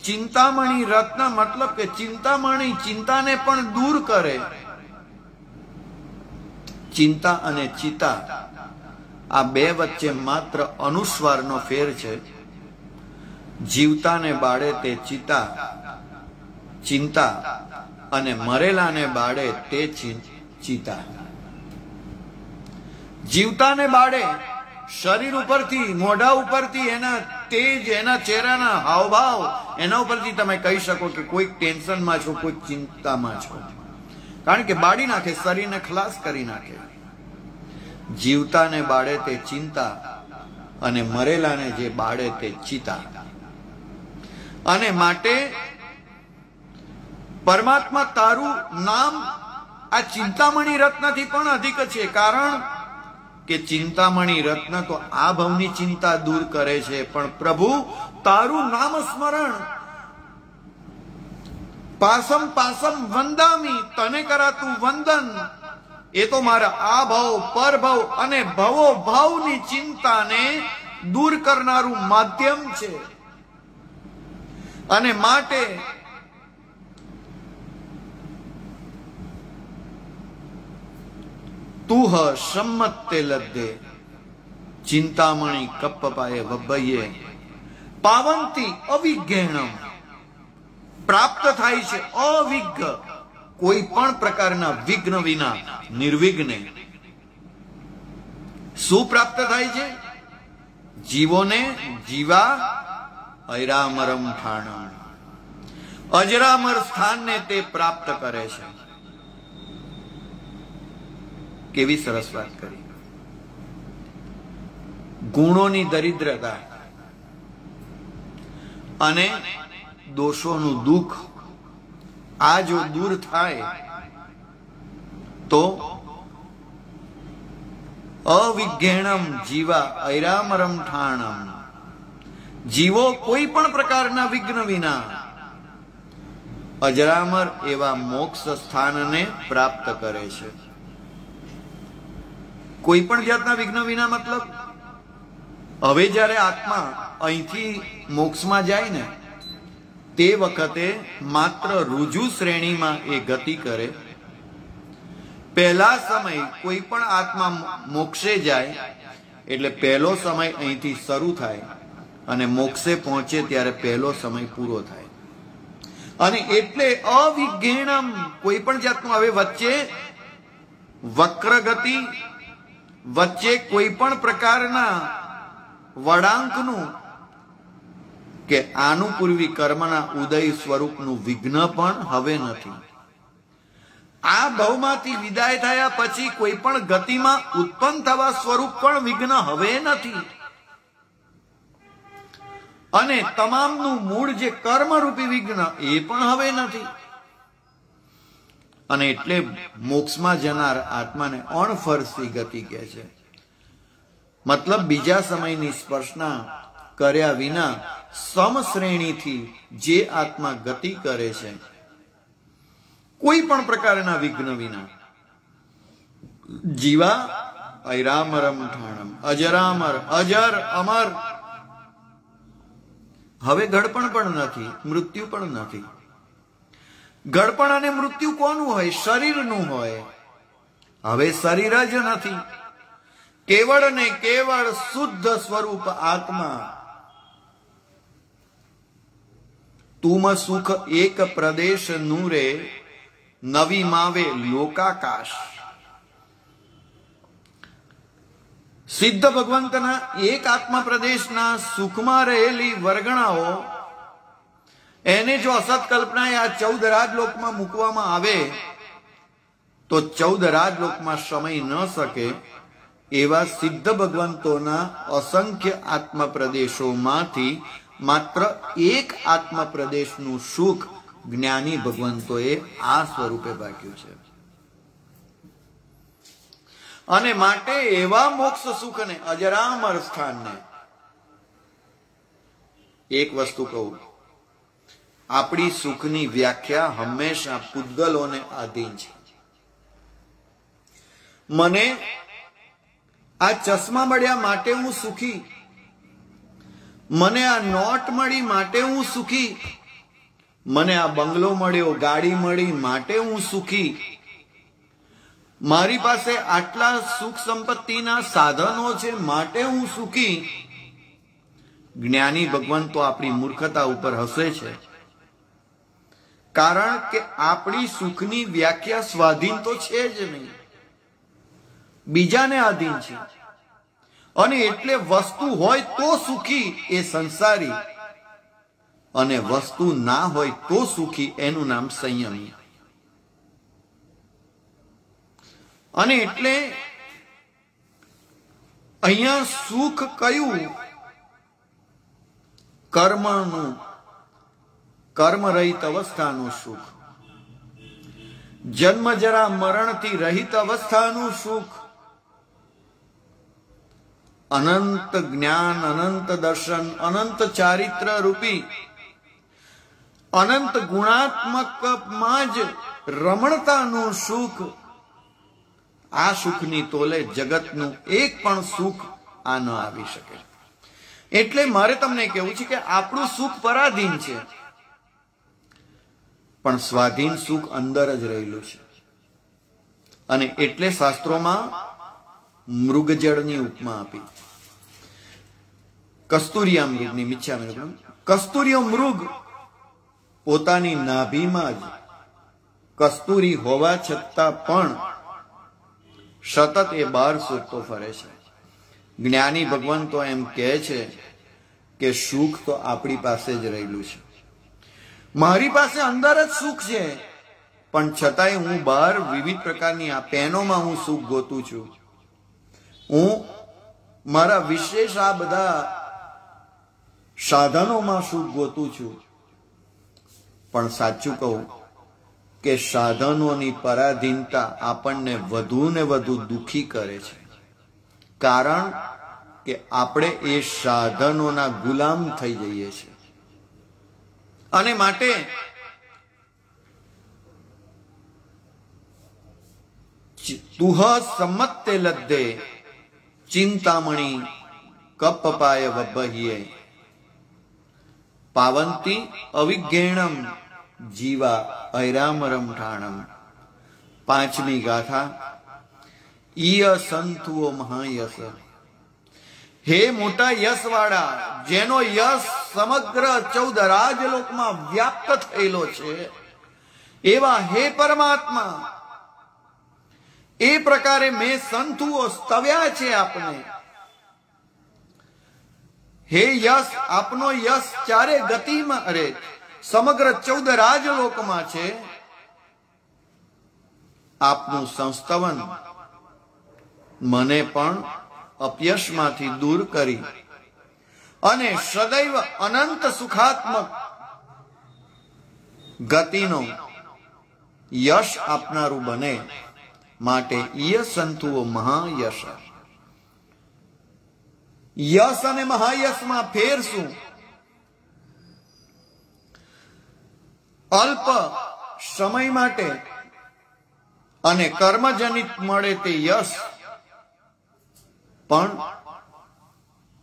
ચિંતામણી રત્ન, મતલબ કે ચિંતામણી ચિંતાને પણ દૂર કરે. ચિંતા અને ચિતા આ બે વચ્ચે માત્ર અનુસ્વારનો ફેર છે. જીવતાને બાળે તે ચિતા ચિંતા, અને મરેલાને બાળે તે ચિતા. જીવતાને બાળે શરીર ઉપરથી, મોઢા ઉપરથી, એના તેજ, એના ચહેરાના હાવભાવ, એના ઉપરથી તમે કહી શકો કે કોઈક ટેન્શનમાં છો, કોઈક ચિંતામાં છો. કારણ કે બાળી નાખે, શરીરને ખલાસ કરી નાખે. જીવતાને બાળે તે ચિંતા, અને મરેલાને જે બાળે તે ચિતા. અને માટે પરમાત્મા તારું નામ આ ચિંતામણી રત્નથી પણ અધિક છે. કારણ કે ચિંતામણી રત્ન તો આ ભવની ચિંતા દૂર કરે છે, પણ પ્રભુ તારું નામ સ્મરણ, પાસમ પાસમ વંદામી, તને કરાતું વંદન એ તો મારા આ ભવ, પરભવ અને ભવો ભાવની ચિંતાને દૂર કરનારું માધ્યમ છે. અને માટે તુહ સંમત્તે લબ્ધે ચિંતામણી કપ્પાય વબ્બહીએ પાવંતી અવિજ્ઞેણમ, પ્રાપ્ત થાય છે અવિજ્ઞ, કોઈ પણ પ્રકારના વિઘ્ન વિના, નિર્વિઘ્ને. શું પ્રાપ્ત થાય છે? જીવોને જીવા ઐરામરમ ઠાણમ, અજરામર સ્થાનને તે પ્રાપ્ત કરે છે. કેવી સરસ વાત કરી. ગુણોની દરિદ્રતા અને દોષોનું દુઃખ આ જો દૂર થાય તો અવિજ્ઞેણમ જીવા ઐરામરમ ઠાણમ, જીવો કોઈ પણ પ્રકારના વિઘ્ન વિના અજરામર એવા મોક્ષ સ્થાનને પ્રાપ્ત કરે છે. કોઈ પણ જાતના વિઘ્ન વિના મતલબ હવે જ્યારે આત્મા અહીંથી મોક્ષમાં જાય ને તે વખતે માત્ર રુજુ શ્રેણીમાં એ ગતિ કરે. પહેલા સમય કોઈ પણ આત્મા મોક્ષે જાય એટલે પહેલો સમય અહીંથી શરૂ થાય અને મોક્ષે પહોંચે ત્યારે પહેલો સમય પૂરો થાય. અને એટલે અવિજ્ઞેણમ, કોઈ પણ જાતનું હવે વચ્ચે વક્ર ગતિ, વચ્ચે કોઈ પણ પ્રકારના વળાંકનું કે આનુપૂર્વી કર્મના ઉદય સ્વરૂપનું વિઘ્ન પણ હવે નથી. આ ભવમાંથી વિદાય થયા પછી કોઈ પણ ગતિમાં ઉત્પન્ન થવા સ્વરૂપ પણ વિઘ્ન હવે નથી. અને તમામનું મૂળ જે કર્મરૂપી વિઘ્ન એ પણ હવે નથી. અને એટલે મોક્ષમાં જનાર આત્માને અણફરસી ગતિ કહે છે. મતલબ બીજા સમયની સ્પર્શના કર્યા વિના સમશ્રેણીથી જે આત્મા ગતિ કરે છે કોઈ પણ પ્રકારના વિઘ્ન વિના, જીવા ઐરામરમ ઠાણમ, અજરામર, અજર અમર, હવે ઘડપણ પણ નથી, મૃત્યુ પણ નથી. ઘડપણ અને મૃત્યુ કોનું હોય? શરીરનું હોય. હવે શરીર જ નથી. કેવળ ને કેવળ શુદ્ધ સ્વરૂપ આત્મા. તુમ સુખ એક પ્રદેશ નૂરે નવી માવે લોકાકાશ. સિદ્ધ ભગવંતના એક આત્મા પ્રદેશના સુખમાં રહેલી વર્ગણાઓ એને જો અસત કલ્પનાએ આ 14 રાજલોકમાં મૂકવામાં આવે તો 14 રાજલોકમાં સમય ન શકે એવા સિદ્ધ ભગવંતોના અસંખ્ય આત્મા પ્રદેશોમાંથી માત્ર એક આત્મા પ્રદેશનું સુખ જ્ઞાની ભગવંતોએ આ સ્વરૂપે ભાગ્યું છે. અને માટે એવા મોક્ષ સુખને, અજરામર સ્થાનને, એક વસ્તુ કહું, આપણી સુખની વ્યાખ્યા હંમેશા પૂતગલોને આધીન છે. મને આ ચશ્મા મળ્યા માટે હું સુખી, મને આ નોટ મળી માટે હું સુખી, મને આ બંગલો મળ્યો, ગાડી મળી માટે હું સુખી, મારી પાસે આટલા સુખ સંપત્તિના સાધનો છે માટે હું સુખી. જ્ઞાની ભગવાન તો આપણી મૂર્ખતા ઉપર હસે છે, કારણ કે આપણી સુખની વ્યાખ્યા સ્વાધીન તો છે જ નહીં, બીજાને આધીન છે. અને એટલે વસ્તુ હોય તો સુખી એ સંસારી, અને વસ્તુ ના હોય તો સુખી એનું નામ સંયમી. અને એટલે અહીંયા સુખ કયું? કર્મનું, કર્મ રહિત અવસ્થાનું સુખ, જન્મ જરા મરણથી રહિત અવસ્થાનું સુખ, અનંત જ્ઞાન, અનંત દર્શન, અનંત ચારિત્ર રૂપી, અનંત ગુણાત્મકમાં જ રમણતાનું સુખ. આ સુખની તોલે જગતનું એક પણ સુખ આ ન આવી શકે. એટલે મારે તમને કહેવું છે કે આપણું સુખ પરાધીન છે, પણ સ્વાધીન સુખ અંદર જ રહેલું છે. અને એટલે શાસ્ત્રોમાં મૃગજળની ઉપમા આપી, કસ્તુરિયા મૃગની, મિચ્છામી. કસ્તુરિયો મૃગ પોતાની નાભીમાં જ કસ્તુરી હોવા છતાં પણ સતત એ બહાર શોધતો ફરે છે. જ્ઞાની ભગવાન તો એમ કહે છે કે સુખ તો આપણી પાસે જ રહેલું છે, મારી પાસે અંદર જ સુખ છે, પણ છતાંય હું બહાર વિવિધ પ્રકારની આ પેનોમાં હું સુખ ગોતું છું, હું મારા વિશેષ આ બધા સાધનોમાં સુખ ગોતું છું. પણ સાચું કહું કે સાધનોની પરાધીનતા આપણને વધુ ને વધુ દુઃખી કરે છે, કારણ કે આપણે એ સાધનોના ગુલામ થઈ જઈએ છીએ. અને માટે તુહ સમ્મત્તે લદ્દે ચિંતામણી કપપાય વબ્બહીએ પાવંતી અવિજ્ઞેણમ જીવા ઐરામરમ ઠાણમ. 5મી ગાથા. ઈય સંતુઓ મહાયસ. હે મોટા યશ વાળા, જેનો યશ સમગ્ર 14 રાજલોકમાં વ્યાપ્ત થયેલો છે, એવા હે પરમાત્મા, એ પ્રકારે મેં સંતુઓ સ્તવ્યા છે આપને. હે યશ, આપનો યશ ચારે ગતિમાં, અરે સમગ્ર 14 રાજલોકમાં છે. આપનું સંસ્તવન મને પણ અપયશમાંથી દૂર કરી અને સદૈવ અનંત સુખાત્મક ગતિનો યશ આપનારું બને. માટે ઈય સંતુઓ મહાયશ. યશ અને મહાયશમાં ફેર શું? અલ્પ સમય માટે અને કર્મજનિત મળે તે યશ, પણ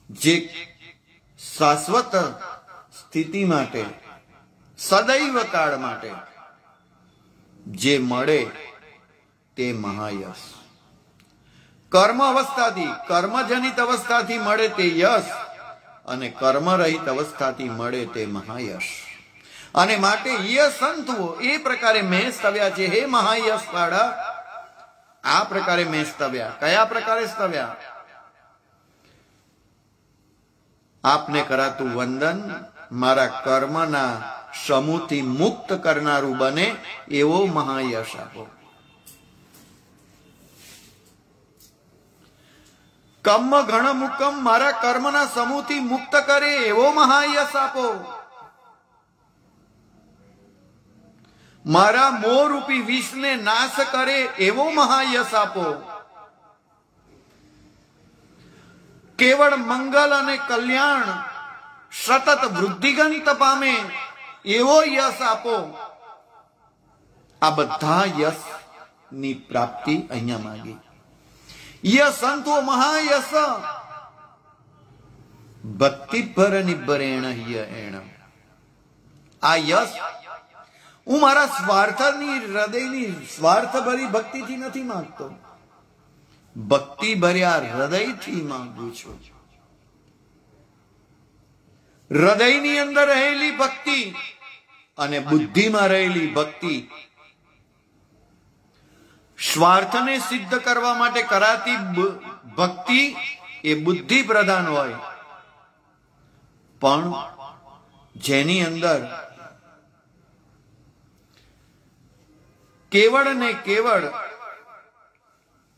જે શાશ્વત સ્થિતિ માટે, સદૈવ કાળ માટે જે મળે તે મહાયશ. કર્મ અવસ્થાથી, કર્મજનિત અવસ્થાથી મળે તે યશ, અને કર્મરહિત અવસ્થાથી મળે તે મહાયશ. અને માટે યશ સંતુઓ એ પ્રકારે મેં સ્તવ્યા છે. હે મહાયશ વાળા, આ પ્રકારે મેં સ્તવ્યા. કયા પ્રકારે સ્તવ્યા? આપને કરાતું વંદન મારા કર્મના સમૂહથી મુક્ત કરનારું બને એવો મહાયશ આપો. કર્મ ઘણ મુકમ મારા કર્મના સમૂહથી મુક્ત કરે એવો મહાયશ આપો. મારા મોહરૂપી વિષને નાશ કરે એવો મહાયશ આપો. કેવળ મંગલ અને કલ્યાણ સતત વૃદ્ધિગંત પામે એવો યશ આપો. આ બધા યશ ની પ્રાપ્તિ અહીંયા માંગી. યશ સંતો મહાયશ ભક્તિભર નિભરેણ એણ. આ યશ હું મારા સ્વાર્થની હૃદયની સ્વાર્થભરી ભક્તિથી નથી માંગતો, ભક્તિ ભર્યા હૃદયથી માંગુ છું. હૃદયની અંદર રહેલી ભક્તિ અને બુદ્ધિમાં રહેલી ભક્તિ સ્વાર્થને સિદ્ધ કરવા માટે કરાતી ભક્તિ એ બુદ્ધિ પ્રધાન હોય, પણ જેની અંદર કેવળ ને કેવળ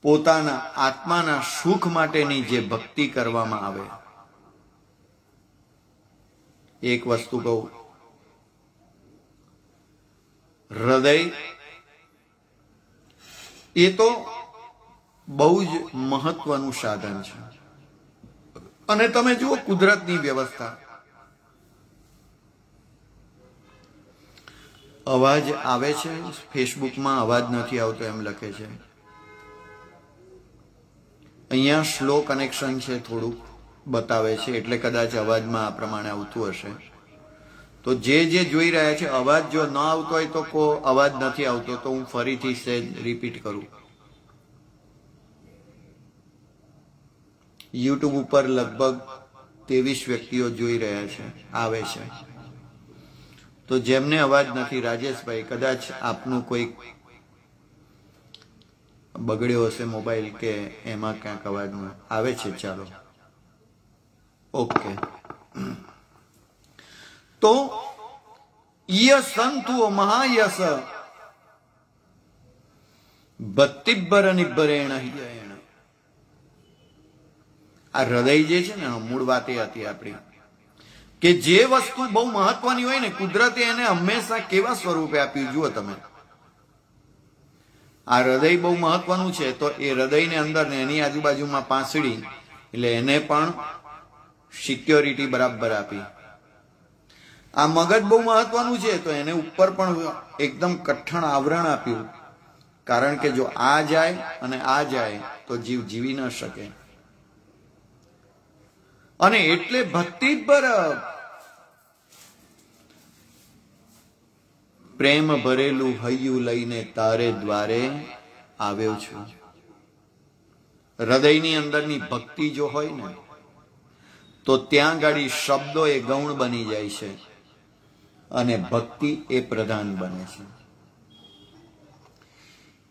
પોતાના આત્માના સુખ માટેની જે ભક્તિ કરવામાં આવે. એક વસ્તુ કહું, હૃદય એ તો બહુ જ મહત્વનું સાધન છે. અને તમે જુઓ કુદરતની વ્યવસ્થા, અવાજ આવે છે, ફેસબુકમાં અવાજ નથી આવતો એમ લખે છે. અહીંયા સ્લો કનેક્શન છે, થોડુંક બતાવે છે, એટલે કદાચ અવાજમાં આ પ્રમાણે આવતું હશે. તો જે જોઈ રહ્યા છે, અવાજ જો ન આવતો હોય તો કો અવાજ નથી આવતો, તો હું ફરીથી સેજ રિપીટ કરું. યુટ્યુબ ઉપર લગભગ 23 વ્યક્તિઓ જોઈ રહ્યા છે, આવે છે. તો જેમને અવાજ નથી, રાજેશભાઈ, કદાચ આપનું કોઈ બગડ્યો હશે મોબાઈલ કે એમાં ક્યાંક અવાજમાં આવે છે. ચાલો, ઓકે. તો યશ સંતુઓ મહાયશ ભક્તિભર નિભરેણ. આ હૃદય જે છે ને, મૂળ વાત એ હતી આપણી કે જે વસ્તુ બહુ મહત્વની હોય ને, કુદરતે એને હંમેશા કેવા સ્વરૂપે આપ્યું. જુઓ તમે, આ હૃદય બહુ મહત્વનું છે, તો એ હૃદયની અંદર ને એની આજુબાજુમાં પાંસળી, એટલે એને પણ સિક્યોરિટી બરાબર આપી. આ મગજ બહુ મહત્વનું છે, તો એને ઉપર પણ એકદમ કઠણ આવરણ આપ્યું. કારણ કે જો આ જાય અને આ જાય તો જીવ જીવી ન શકે. અને એટલે ભક્તિભર પ્રેમ ભરેલું હૈયું લઈને તારે દ્વારે આવ્યો છું. હૃદયની અંદરની ભક્તિ જો હોય ને, તો ત્યાં ગાડી શબ્દો એ ગૌણ બની જાય છે અને ભક્તિ એ પ્રધાન બને છે.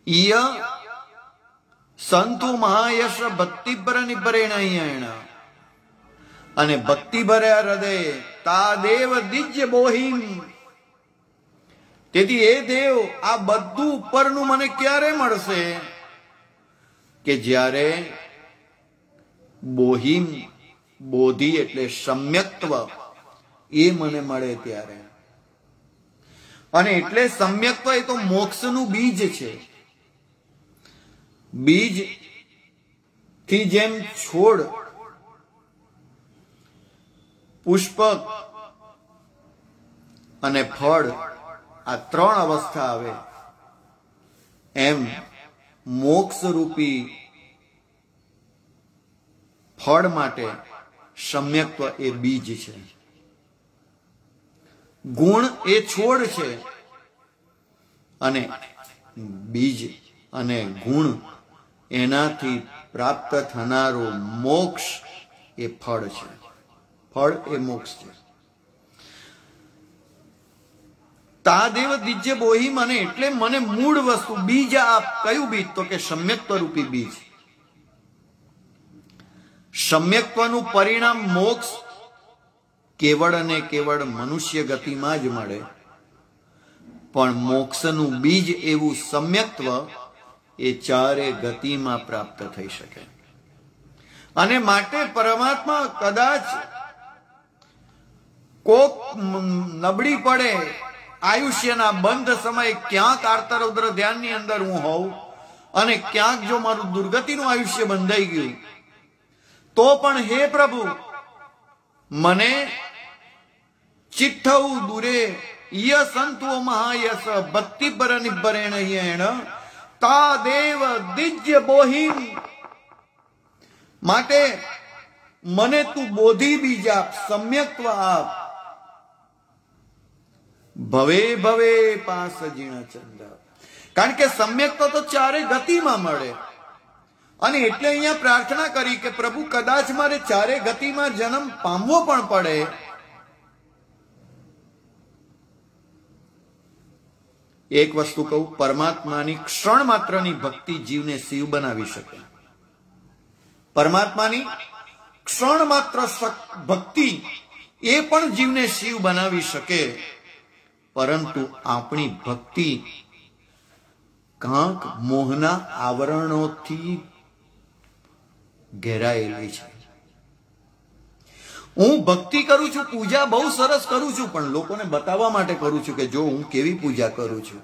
ઈય સંતુ મહાયશ ભક્તિભર નિભરેણ. અને ભક્તિ ભર્યા હૃદય તા દેવ દિજ્ય બોહિમ. તેથી એ દેવ, આ બધું ઉપરનું મને ક્યારે મળશે? કે જ્યારે બોહિમ, બોધિ એટલે સમ્યક્ત્વ, એ મને મળે ત્યારે. અને એટલે સમ્યક્ત્વ એ તો મોક્ષનું બીજ છે. બીજ થી જેમ છોડ, પુષ્પ અને ફળ, આ ત્રણ અવસ્થા આવે, એમ મોક્ષ રૂપી ફળ માટે સમ્યક્ત્વ એ બીજ છે. ગુણ એ છોડ છે અને બીજ અને ગુણ એનાથી પ્રાપ્ત થનારો મોક્ષ એ ફળ છે. ફળ એ મોક્ષ છે. તાદેવ દિજ્ય બોહી મને, એટલે મને મૂળ વસ્તુ બીજ આપ. કયું બીજ? તો કે સમ્યક્ત્વ રૂપી બીજ. સમ્યક્ત્વનું પરિણામ મોક્ષ કેવળ અને કેવળ મનુષ્ય ગતિમાં જ મળે, પણ મોક્ષનું બીજ એવું સમ્યક્ત્વ એ ચારે ગતિમાં પ્રાપ્ત થઈ શકે. અને માટે પરમાત્મા કદાચ કોક નબળી પડે, આયુષ્યના બંધ સમયે ક્યાંક આર્તરૌદ્ર ધ્યાનની અંદર હું હોઉં અને ક્યાંક જો મારું દુર્ગતિનું આયુષ્ય બંધાઈ ગયું, તો પણ હે પ્રભુ મને ચિત્થૌ દૂરે યસંતો મહાયસ ભક્તિ પર નિબ્બરેણ યેણ તાદેવ દિજ્ય બોહિમ. માટે મને તું બોધિ બીજ આપ, સમ્યક્ત્વ આપ. ભવે ભવે પાસ જીણ ચંદ. કારણ કે સમ્યક્ત્વ તો ચારે ગતિમાં મળે. અને એટલે અહીંયા પ્રાર્થના કરી કે પ્રભુ કદાચ મારે ચારે ગતિમાં જન્મ પામવો પણ પડે, એક વસ્તુ કહું, પરમાત્માની ક્ષણ માત્રની ભક્તિ જીવને શિવ બનાવી શકે. પરમાત્માની ક્ષણ માત્ર ભક્તિ એ પણ જીવને શિવ બનાવી શકે. પરંતુ આપણી ભક્તિ કાંક મોહના આવરણોથી ઘેરાયેલી છે. હું ભક્તિ કરું છું, પૂજા બહુ સરસ કરું છું, પણ લોકોને બતાવવા માટે કરું છું કે જો હું કેવી પૂજા કરું છું.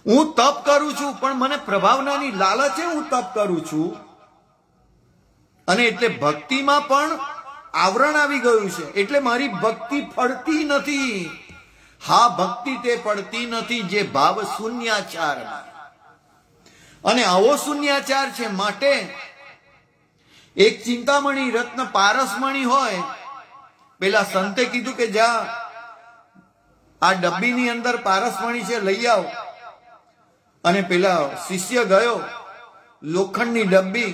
હું તપ કરું છું, પણ મને પ્રભાવનાની લાલચે હું તપ કરું છું. અને એટલે ભક્તિમાં પણ આવરણ આવી ગયું છે. એટલે મારી ભક્તિ ફળતી નથી. હા, ભક્તિ તે પડતી નથી જે ભાવ શૂન્યાચારમાં. અને આવો શૂન્યાચાર છે. માટે એક ચિંતામણી રત્ન પારસમણી હોય, પેલા સંતે કીધું કે જા આ ડબ્બીની અંદર પારસમણી છે, લઈ આવ. અને પેલા શિષ્ય ગયો, લોખંડની ડબ્બી,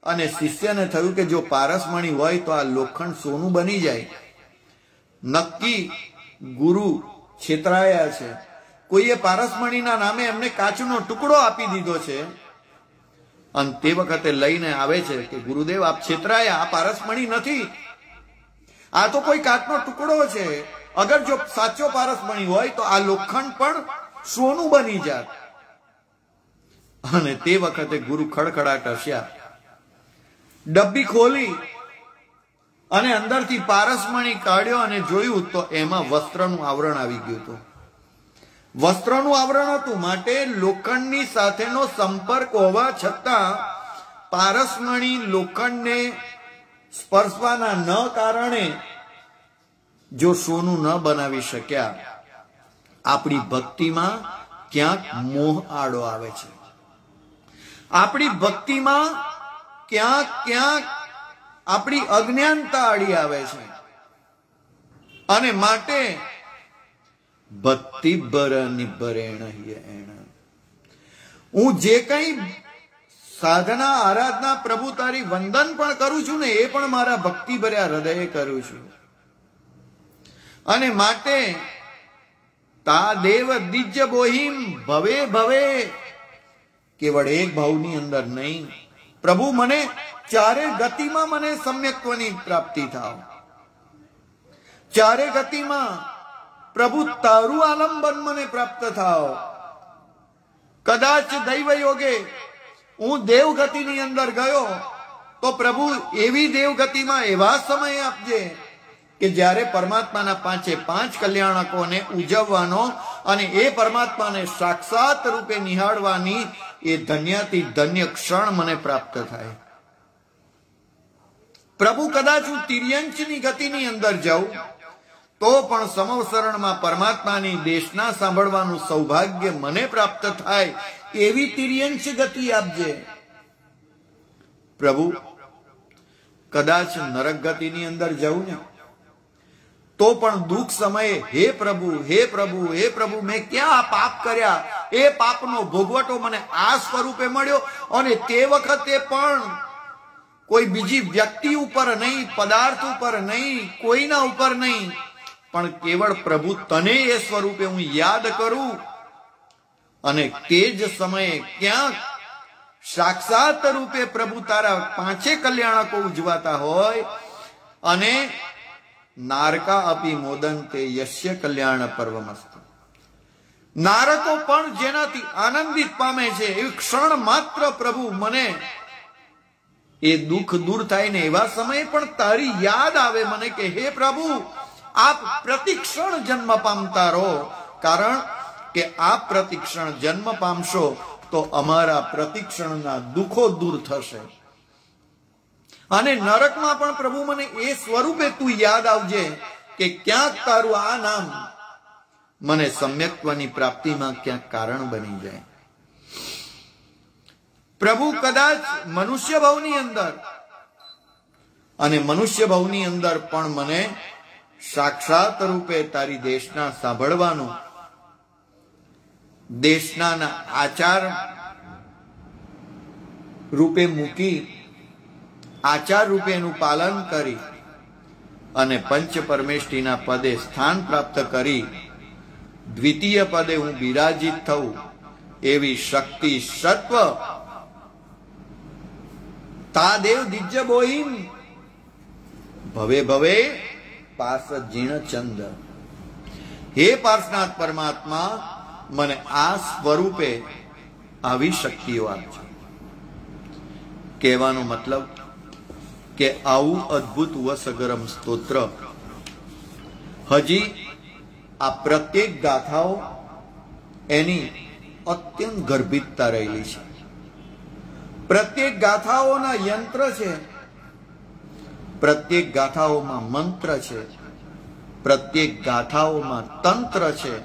અને શિષ્યને થયું કે જો પારસમણી હોય તો આ લોખંડ સોનું બની જાય. નક્કી ગુરુ છેતરાયા છે. કોઈએ પારસમણીના નામે એમને કાચનો ટુકડો આપી દીધો છે. અને તે વખતે લઈને આવે છે કે ગુરુદેવ આપ છેતરાયા, આ પારસમણી નથી, આ તો કોઈ કાચનો ટુકડો છે. અગર જો સાચો પારસમણી હોય તો આ લોખંડ પણ સોનું બની જાત. અને તે વખતે ગુરુ ખડખડાટ હસ્યા, ડબ્બી ખોલી અને અંદરથી પારસમણી કાઢ્યો અને જોયું તો એમાં વસ્ત્રનું આવરણ આવી ગયું હતું. વસ્ત્રનું આવરણ હતું. માટે લોખંડની સાથેનો સંપર્ક હોવા છતાં પારસમણી લોખંડને સ્પર્શવાના ન કારણે જો સોનું ન બનાવી શક્યા. આપણી ભક્તિમાં ક્યાંક મોહ આડો આવે છે. આપણી ભક્તિમાં ક્યાંક ક્યાંક આપણી અજ્ઞાનતા આડી આવે છે. અને માટે ભક્તિ બર નિબરેણ યેણ. હું જે કઈ સાધના આરાધના પ્રભુ તારી વંદન પણ કરું છું ને, એ પણ મારા ભક્તિ ભર્યા હૃદયે કરું છું. અને માટે તા દેવ દિજ્ય બોહિમ ભવે ભવે, કેવળ એક ભાવની અંદર નહીં. પ્રભુ મને ચારે ગતિમાં મને સમ્યક્ત્વની પ્રાપ્તિ થાવ. ચારે ગતિમાં પ્રભુ તારું આલંબન મને પ્રાપ્ત થાવ. કદાચ દૈવ યોગે હું દેવગતિની અંદર ગયો તો પ્રભુ એવી દેવગતિમાં એવા સમય આપજે કે જ્યારે પરમાત્માના પાંચે પાંચ કલ્યાણકોને ઉજવવાનો અને એ પરમાત્માને સાક્ષાત રૂપે નિહાળવાની એ ધન્યથી ધન્ય ક્ષણ મને પ્રાપ્ત થાય. પ્રભુ કદાચ હું તિર્યંચની ગતિની અંદર જાઉં તો પણ સમવસરણમાં પરમાત્માની દેશના સાંભળવાનું સૌભાગ્ય મને પ્રાપ્ત થાય એવી તિર્યંચ ગતિ આપજે. પ્રભુ કદાચ નરક ગતિની અંદર જાઉં ને તો પણ દુઃખ સમયે હે પ્રભુ હે પ્રભુ હે પ્રભુ, મેં ક્યાં પાપ કર્યા, એ પાપનો ભોગવટો મને આ સ્વરૂપે મળ્યો. અને તે વખતે પણ કોઈ બીજી વ્યક્તિ ઉપર નહીં, પદાર્થ ઉપર નહીં, કોઈના ઉપર નહીં, પણ કેવળ પ્રભુ તને એ સ્વરૂપે હું યાદ કરું અને તે જ સમયે ક્યાંક સાક્ષાત રૂપે પ્રભુ તારા પાંચે કલ્યાણકો ઉજવાતા હોય અને નારકા અપી મોદંતે યસ્ય કલ્યાણ પર્વમસ્તુ, નારકો પણ જેનાથી આનંદિત પામે છે એવી ક્ષણ માત્ર પ્રભુ મને એ દુઃખ દૂર થાય ને એવા સમયે પણ તારી યાદ આવે મને કે હે પ્રભુ આપ પ્રતિક્ષણ જન્મ પામતા રહો, કારણ કે આપ પ્રતિક્ષણ જન્મ પામશો તો અમારા પ્રતિક્ષણના દુઃખો દૂર થશે. અને નરકમાં પણ પ્રભુ મને એ સ્વરૂપે તું યાદ આવજે કે ક્યાંક તારું આ નામ મને સમ્યક્ત્વની પ્રાપ્તિમાં ક્યાંક કારણ બની જાય. પ્રભુ કદાચ મનુષ્ય ભાવની અંદર અને મનુષ્ય ભાવની અંદર પણ મને સાક્ષાત રૂપે તારી દેશના સાંભળવાનું, દેશના આચાર રૂપે મૂકી આચાર રૂપે એનું પાલન કરી અને પંચ પરમેષ્ઠીના પદે સ્થાન પ્રાપ્ત કરી દ્વિતીય પદે હું બિરાજિત થઉં એવી શક્તિ સત્વ તાદેવ દિજ્ય બોહિન ભવે ભવે પાસ જીણ ચંદ. હે પાર્શનાથ પરમાત્મા મને આ સ્વરૂપે આવી શક્તિઓ આપજો. કહેવાનો મતલબ કે આવું અદ્ભુત વસગરમ સ્તોત્ર હજી આ પ્રત્યેક ગાથાઓ એની અત્યંત ગર્ભિતતા રહેલી છે. પ્રત્યેક ગાથાઓના યંત્ર છે, પ્રત્યેક ગાથાઓમાં મંત્ર છે, પ્રત્યેક ગાથાઓમાં તંત્ર છે.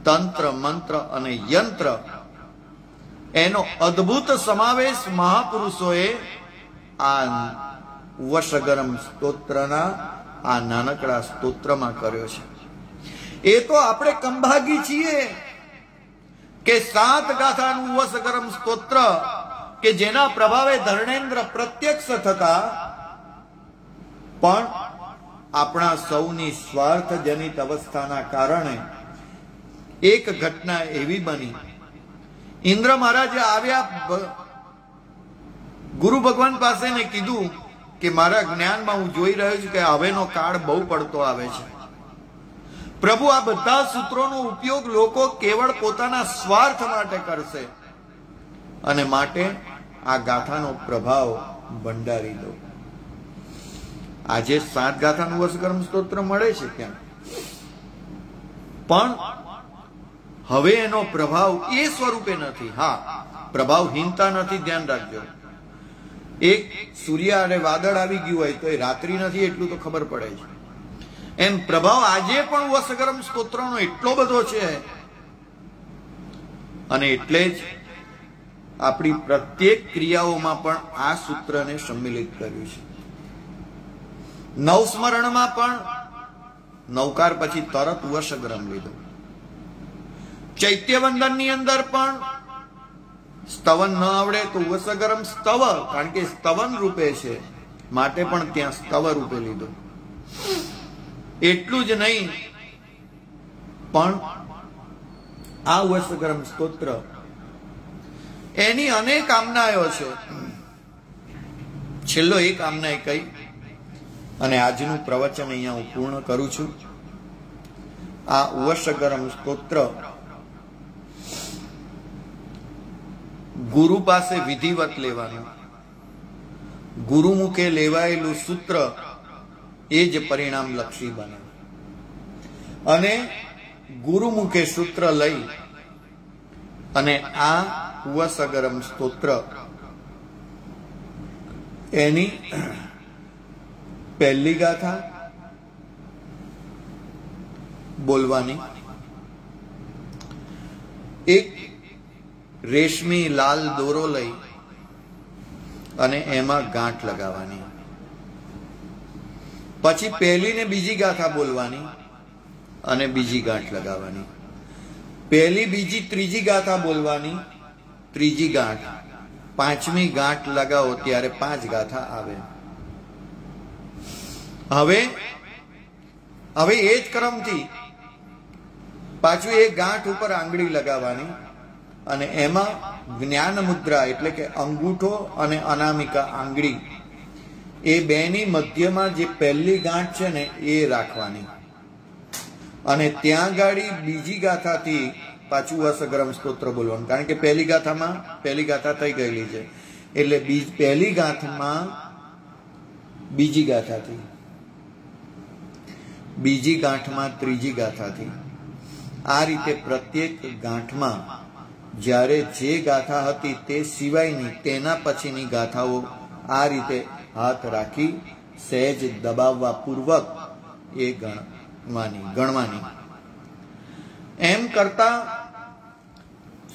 તંત્ર, મંત્ર અને યંત્ર એનો અદ્ભુત સમાવેશ મહાપુરુષોએ આ વશગરમ સ્તોત્રના આ નાનકડા સ્તોત્રમાં કર્યો છે. એ તો આપણે કંભાગી છીએ કે 7 ગાથાનું વશગરમ સ્તોત્ર કે જેના પ્રભાવે ધર્ણેન્દ્ર પ્રત્યક્ષ થતા પણ આપણા સૌની સ્વાર્થજનિત અવસ્થાના કારણે એક ઘટના એવી બની, ઇન્દ્ર મહારાજ આવ્યા ગુરુ ભગવાન પાસે ને કીધું કે મારા જ્ઞાનમાં હું જોઈ રહ્યો છું કે હવેનો કાળ બહુ પડતો આવે છે. પ્રભુ આ બધા સૂત્રોનો ઉપયોગ લોકો કેવળ પોતાના સ્વાર્થ માટે કરશે અને માટે આ ગાથાનો પ્રભાવ ભંડારી દો. આજે 7 ગાથાનું વશગરમ સ્તોત્ર મળે છે ક્યાં, પણ હવે એનો પ્રભાવ એ સ્વરૂપે નથી. હા, પ્રભાવહીનતા નથી, ધ્યાન રાખજો. એક સૂર્ય અને વાદળ આવી ગયું હોય તો એ રાત્રિ નથી એટલું તો ખબર પડે છે. એમ પ્રભાવ આજે પણ વશગરમ સ્તોત્રનો એટલો બધો છે અને એટલે જ આપણી પ્રત્યેક ક્રિયાઓમાં પણ આ સૂત્રને સંમિલિત કર્યું છે. નવસ્મરણમાં પણ નવકાર પછી તરત વશગરમ લીધો. ચૈત્યવંદન ની અંદર પણ સ્તવન ન આવડે તો વશગરમ સ્તવ, કારણ કે સ્તવન રૂપે છે માટે પણ ત્યાં સ્તવ રૂપે લીધો. એટલું જ નહીં પણ આ વશગરમ સ્તોત્ર એની અનેક આમનાઓ છે. છેલ્લો એક આમના કહી અને આજનું પ્રવચન અહીંયા હું પૂર્ણ કરું છું. આ વશગરમ સ્તોત્ર ગુરુ પાસે વિધિવત લેવાનું. ગુરુમુખે લેવાયેલું સૂત્ર એ જ પરિણામ લક્ષી બને અને ગુરુમુખે સૂત્ર લઈ અને આ વશગરમ સ્તોત્ર એની પહેલી ગાથા બોલવાની, એક રેશમી લાલ દોરો લઈ અને એમાં ગાંઠ લગાવવાની, પછી પહેલી ને બીજી ગાથા બોલવાની અને બીજી ગાંઠ લગાવવાની, પહેલી બીજી ત્રીજી ગાથા બોલવાની, ત્રીજી ગાંઠ, પાંચમી ગાંઠ લગાવો ત્યારે 5 ગાથા આવે. હવે હવે એ જ ક્રમથી પાછું એ ગાંઠ ઉપર આંગળી લગાવવાની અને એમાં જ્ઞાન મુદ્રા એટલે કે અંગૂઠો અને અનામિકા આંગળી એ બેની મધ્યમાં જે પહેલી ગાંઠ છે ને એ રાખવાની અને ત્યાં ગાડી બીજી ગાથાથી પાછું વસગરમ સ્તોત્ર બોલવાનું, કારણ કે પહેલી ગાથા થઈ ગયેલી છે એટલે પહેલી ગાંઠમાં બીજી ગાથાથી, બીજી ગાંઠમાં ત્રીજી ગાથાથી, આ રીતે પ્રત્યેક ગાંઠમાં જ્યારે જે ગાથા હતી તે સિવાયની તેના પછીની ગાથાઓ આ રીતે હાથ રાખી સહેજ દબાવવા પૂર્વક એ ગણવાની. એમ કરતા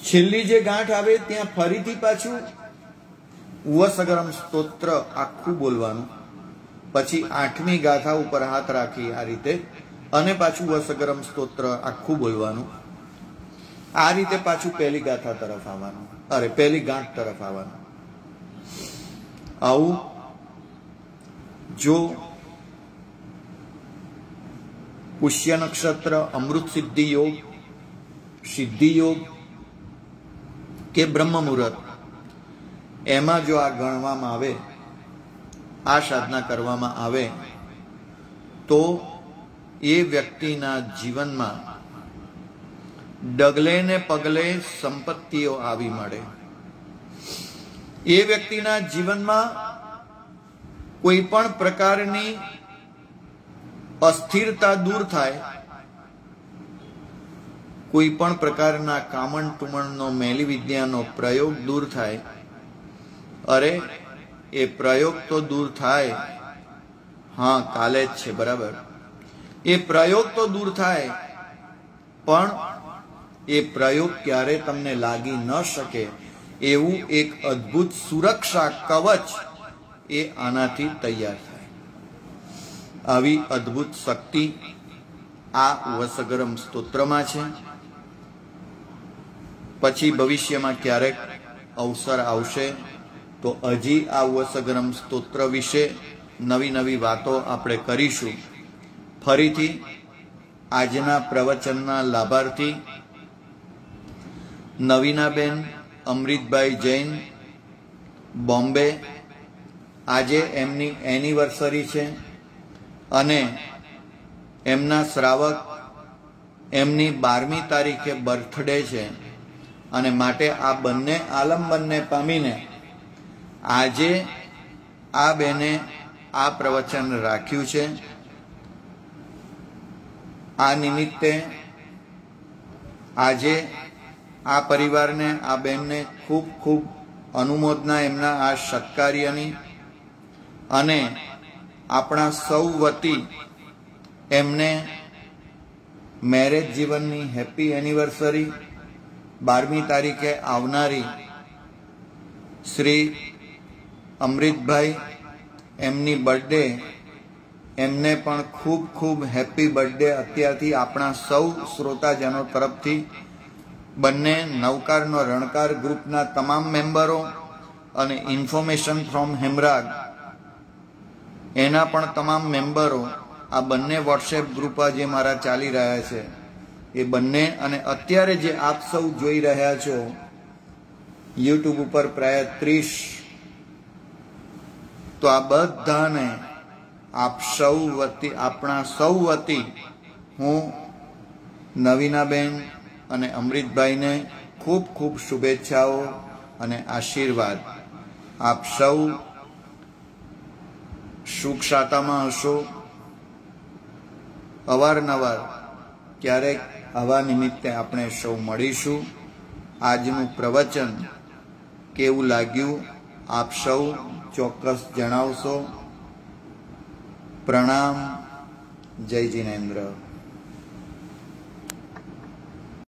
છેલ્લી જે ગાંઠ આવે ત્યાં ફરીથી પાછું વસગરમ સ્તોત્ર આખું બોલવાનું, પછી 8મી ગાથા ઉપર હાથ રાખી આ રીતે અને પાછું વસગરમ સ્તોત્ર આખું બોલવાનું. આ રીતે પાછું પહેલી ગાથા તરફ આવવાનું, પહેલી ગાંઠ તરફ આવવાનું. આવું જો પુષ્ય નક્ષત્ર, અમૃત સિદ્ધિ યોગ, સિદ્ધિ યોગ કે બ્રહ્મ મુહૂર્ત એમાં જો આ ગણવામાં આવે, આ સાધના કરવામાં આવે તો એ વ્યક્તિના જીવનમાં ડગલે ને પગલે સંપત્તિઓ આવી મળે. એ વ્યક્તિના જીવનમાં કોઈ પણ પ્રકારની અસ્થિરતા દૂર થાય, કોઈ પણ પ્રકારના કામણ ટુમણનો મેલી વિદ્યાનો પ્રયોગ દૂર થાય. અરે એ પ્રયોગ તો દૂર થાય, હા કાલે જ છે બરાબર, એ પ્રયોગ તો દૂર થાય પણ એ પ્રયોગ ક્યારે તમને લાગી ન શકે એવું એક અદ્ભુત સુરક્ષા કવચ એ આનાથી તૈયાર થાય. આવી અદ્ભુત શક્તિ આ વસગરમ સ્તોત્રમાં છે. પછી ભવિષ્યમાં ક્યારેક અવસર આવશે તો હજી આ વસગરમ સ્તોત્ર વિશે નવી નવી વાતો આપણે કરીશું. ફરીથી આજના પ્રવચનના લાભાર્થી નવીનાબેન અમૃતભાઈ જૈન, બોમ્બે. આજે એમની એનિવર્સરી છે અને એમના શ્રાવક એમની 12મી તારીખે બર્થડે છે અને માટે આ બંને આલંબનને પામીને આજે આ બેને આ પ્રવચન રાખ્યું છે. આ નિમિત્તે આજે આ પરિવારને, આ બેનને ખૂબ ખૂબ અનુમોદના એમના આ સત્કાર્યની અને આપણા સૌ વતી એમને મેરેજ જીવનની હેપી એનિવર્સરી. 12મી તારીખે આવનારી શ્રી અમૃતભાઈ એમની બર્થડે, એમને પણ ખૂબ ખૂબ હેપી બર્થડે અત્યારથી આપણા સૌ શ્રોતાજનો તરફથી. બંને નવકારનો રણકાર ગ્રુપના તમામ મેમ્બરો અને ઇન્ફોર્મેશન ફ્રોમ હેમરાગ એના પણ તમામ મેમ્બરો, આ બંને વોટ્સએપ ગ્રુપ જે મારા ચાલી રહ્યા છે એ બંને, અને અત્યારે જે આપ સૌ જોઈ રહ્યા છો યુટ્યુબ ઉપર પ્રાય 30, તો આ બધાને આપ સૌ વતી, આપણા સૌ વતી હું નવીનાબેન અને અમૃતભાઈને ખૂબ ખૂબ શુભેચ્છાઓ અને આશીર્વાદ. આપ સૌ સુખ શાતામાં હશો. અવારનવાર ક્યારેક આવા નિમિત્તે આપણે સૌ મળીશું. આજનું પ્રવચન કેવું લાગ્યું આપ સૌ ચોક્કસ જણાવશો. પ્રણામ. જય જિનેન્દ્ર.